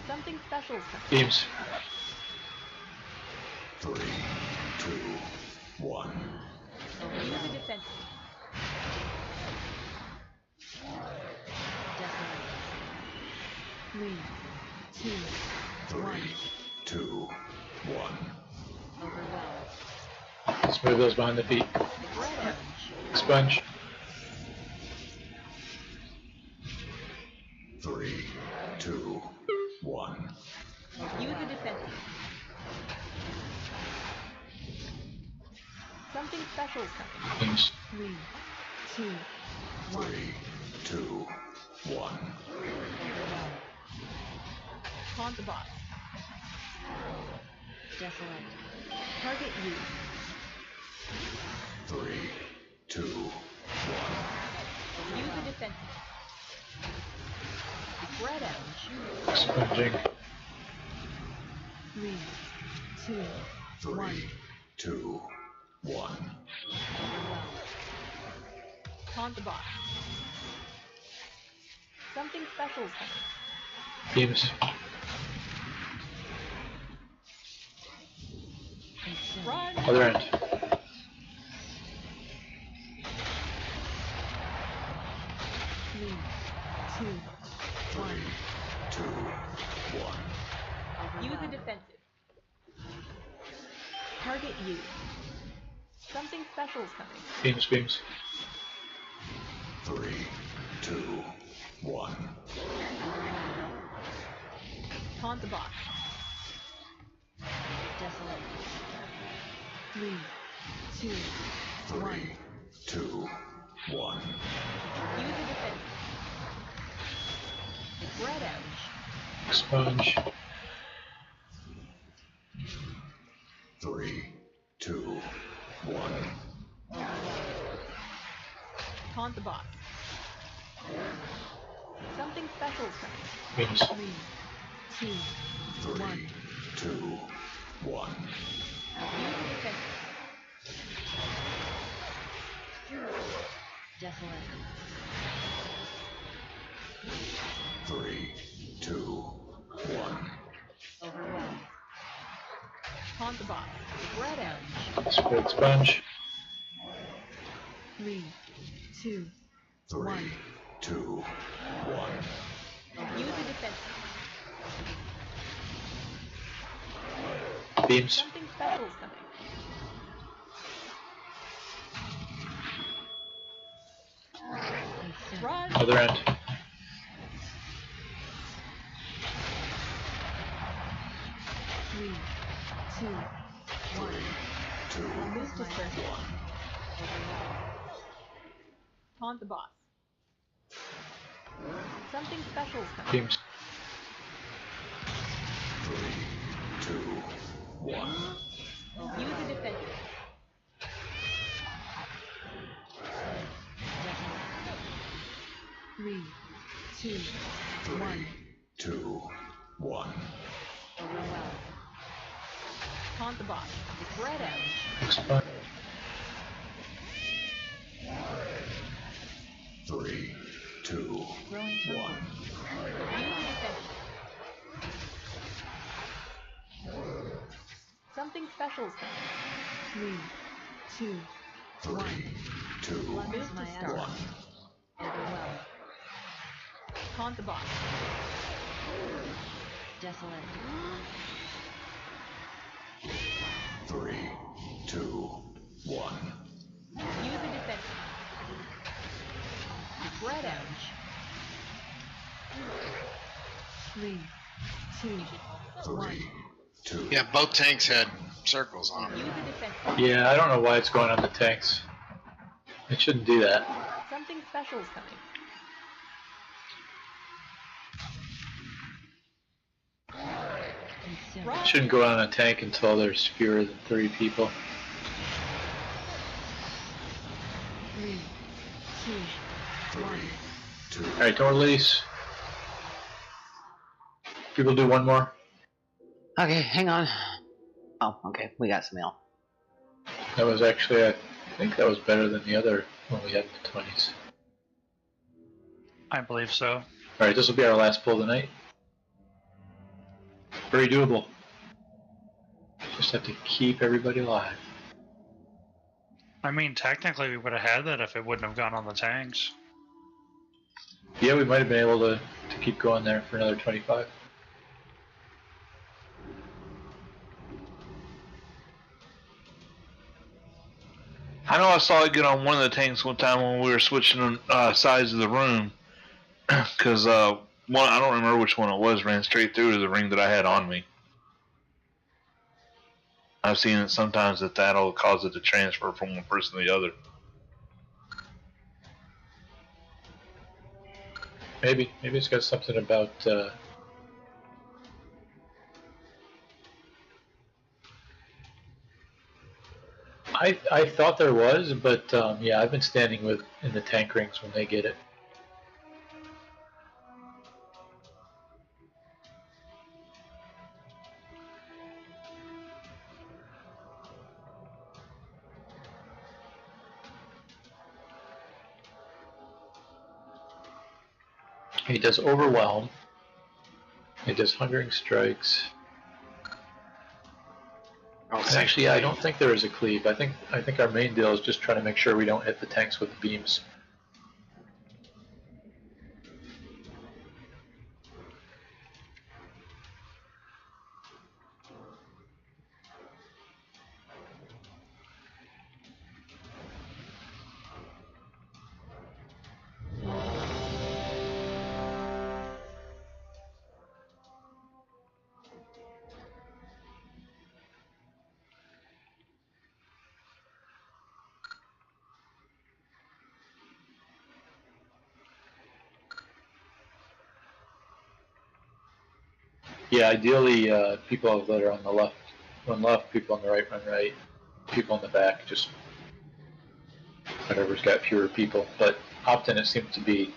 Something special is coming. Beams. 3, 2, 1. Use a defensive. Desolate. 3, 2, 1. 2, 1. Overwhelm. Let's move those behind the feet. Red orange. Sponge. 3, 2, 1. Use a defensive. Something special is coming. Beams. 3, 2, 1. 3, 2, 1. Taunt the boss. Desolate. Target you. 3, 2, 1. Use a defensive. Red orange. Sponging. 3, 2, 3, 1. 2, 1. Taunt the boss. Something special is coming. Beams. Consume. Run! Other end. 3, 2, 1. 2, 1. Use a defensive. Target you. Something special is coming. Beams. Beams. 3, 2, 1. Taunt the boss. Desolate. 3, 2, 1. 3, 2, 1. Use a defensive. Red orange. Sponge. 3, 2, 1. Taunt the boss. Something special is coming. Beams. 3, 2, 3, 1. 2, 1. Use a defensive. Desolate. 3, 2, 1. Overwhelm. Taunt the boss. Red orange. Spread sponge. 3, 2, 3, 1. 2, 1. Use a defensive. Beams. Something special is coming. Consume. Run! Other end. 3, 2, 1. Move to circle. Taunt the boss. Something special's coming. Teams. 3, 2, 1. Use a defensive. Three, two, 3, one. 2, 1. Overwhelm. Taunt the boss. Spread out. Expired. 3, 2, 1. Use a defensive. Something special's coming. 3, 2, 1. 2, Move to 1. start. Overwhelm. Taunt the boss. Desolate. 3, 2, 1. Use a defensive. Spread out. 3, 2, 1. 2. Yeah, both tanks had circles on them. Use a defensive. Yeah, I don't know why it's going on the tanks. It shouldn't do that. Something special's coming. It shouldn't go on a tank until there's fewer than 3 people. 3, 2, 1. Alright, don't release. People do one more. Okay, hang on. Oh, okay, we got some mail. That was actually, I think that was better than the other one we had in the 20s. I believe so. Alright, this will be our last pull tonight. Very doable. Just have to keep everybody alive. I mean, technically we would have had that if it wouldn't have gone on the tanks. Yeah, we might have been able to keep going there for another 25. I know I saw it get on one of the tanks one time when we were switching sides of the room, because one, I don't remember which one it was, ran straight through to the ring that I had on me. I've seen it sometimes that'll cause it to transfer from one person to the other. Maybe it's got something about I thought there was, but yeah, I've been standing in the tank rings when they get it. He does overwhelm. He does hungering strikes. Actually, I don't think there is a cleave. I think our main deal is just trying to make sure we don't hit the tanks with the beams. Yeah, ideally, people that are on the left run left, people on the right run right, people in the back just whatever's got fewer people. But often it seems to be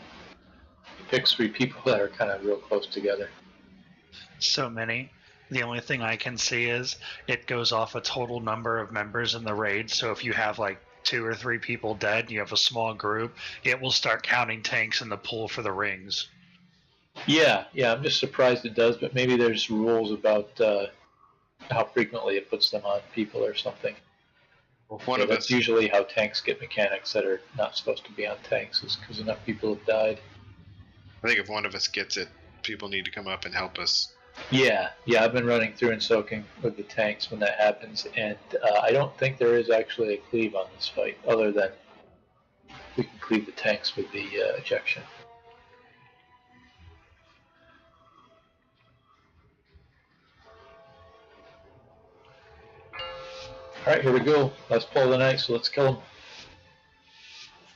you pick 3 people that are kind of real close together. So many. The only thing I can see is it goes off a total number of members in the raid. So if you have like 2 or 3 people dead and you have a small group, it will start counting tanks in the pool for the rings. Yeah, I'm just surprised it does, but maybe there's rules about how frequently it puts them on people or something. Well, that's usually how tanks get mechanics that are not supposed to be on tanks, is because enough people have died. I think if one of us gets it, people need to come up and help us. Yeah, I've been running through and soaking with the tanks when that happens, and I don't think there is actually a cleave on this fight, other than we can cleave the tanks with the ejection. Alright, here we go. Last pull of the night, so let's kill him.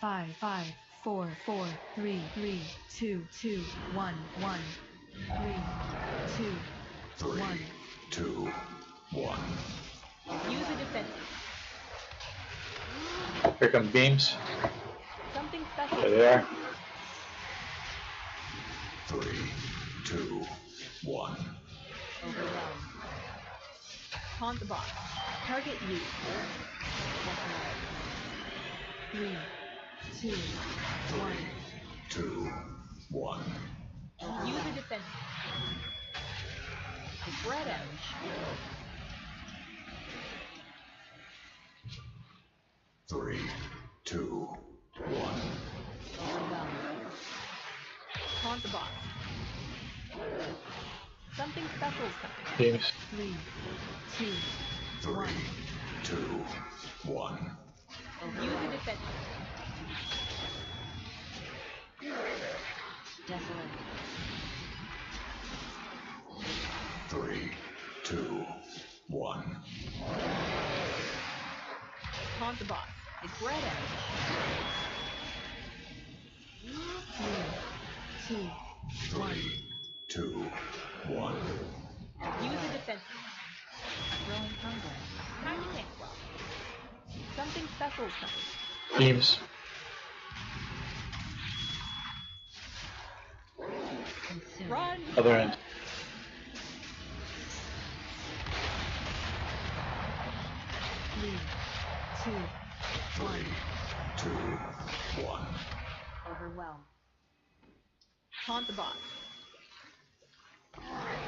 5, 5, 4, 4, 3, 3, 2, 2, 1, 1, 3, 2, 1. 2, 1. Use a defensive. Here come beams. Something special. There they are. 3, 2, 1. Overwhelmed. Taunt the boss. Target you. 3, 2, 1. 2, 1. Use a defensive. Spread out. 3, 2, 1. Overwhelmed. Taunt the boss. Something special is coming. Beams. 3, 2, 3, 1. 2, 1. Use a defensive. Desolate. 3, 2, 1. Taunt the boss. Spread out. 3, 2, 1. 3, 2, 1. Use a defensive. Growing hunger. Time to think well. Something special is coming. Beams. Consume. Run! Other end. 3, 2, 1. 2, 1. Overwhelmed. Taunt the boss.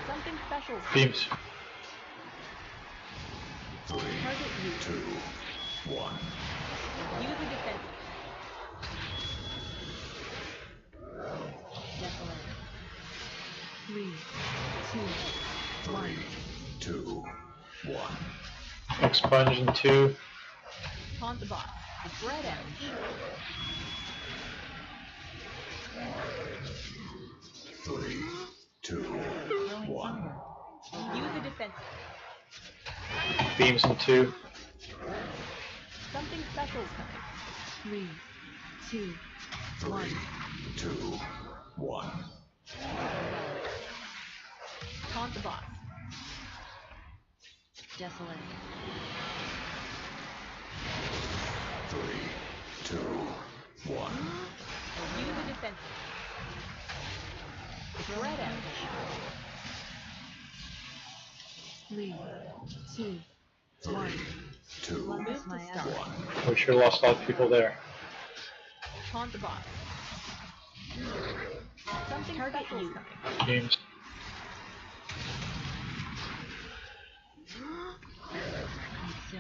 Something special is coming. Beams. 3, Target you. 2, 1. Use a defensive. Desolate. 3, 2, 1. 2, 1. Expunge in 2. Taunt the boss. Spread out. 3, 2, 1. Use a defensive. Beams in 2. Something special is coming. 3, 2, 3, 1. 2, 1. Taunt the boss. Desolate. 3, 2, 1. Use a defensive. Spread out. 3, 2, 1. 2, Move to start. 1. We sure lost a lot of people there. Taunt the boss. Something special is coming. Beams.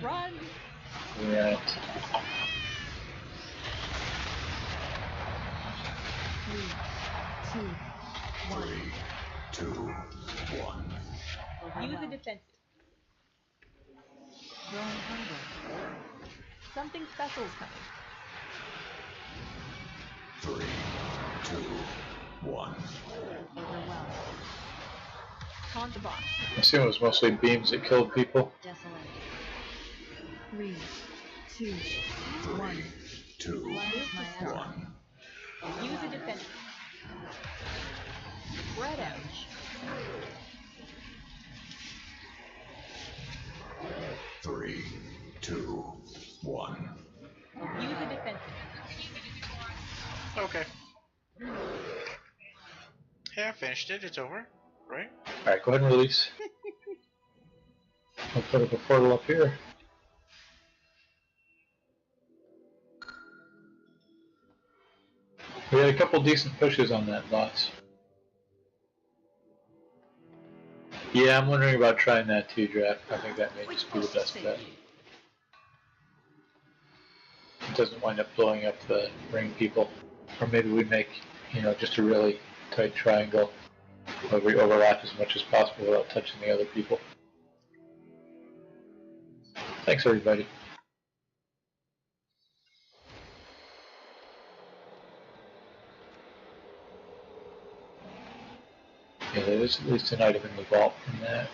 Run! Right. 3, 2, 1. 2, 1. Use a defensive. Growing hunger. Something special is coming. 3, 2, 1. Overwhelmed. Taunt the boss. I assume it was mostly beams that killed people. Desolate. 3, 2, 1. 2, Move to start. 1. Use a defensive. Spread out. 3, 2, 1. Use a defensive. Okay. Hey, I finished it. It's over, right? Alright, go ahead and release. I'll put up a portal up here. We had a couple decent pushes on that boss. Yeah, I'm wondering about trying that too, Draft. I think that may just be the best bet. It doesn't wind up blowing up the ring people. Or maybe we make, just a really tight triangle where we overlap as much as possible without touching the other people. Thanks, everybody. Yeah, there is at least an item in the vault from that.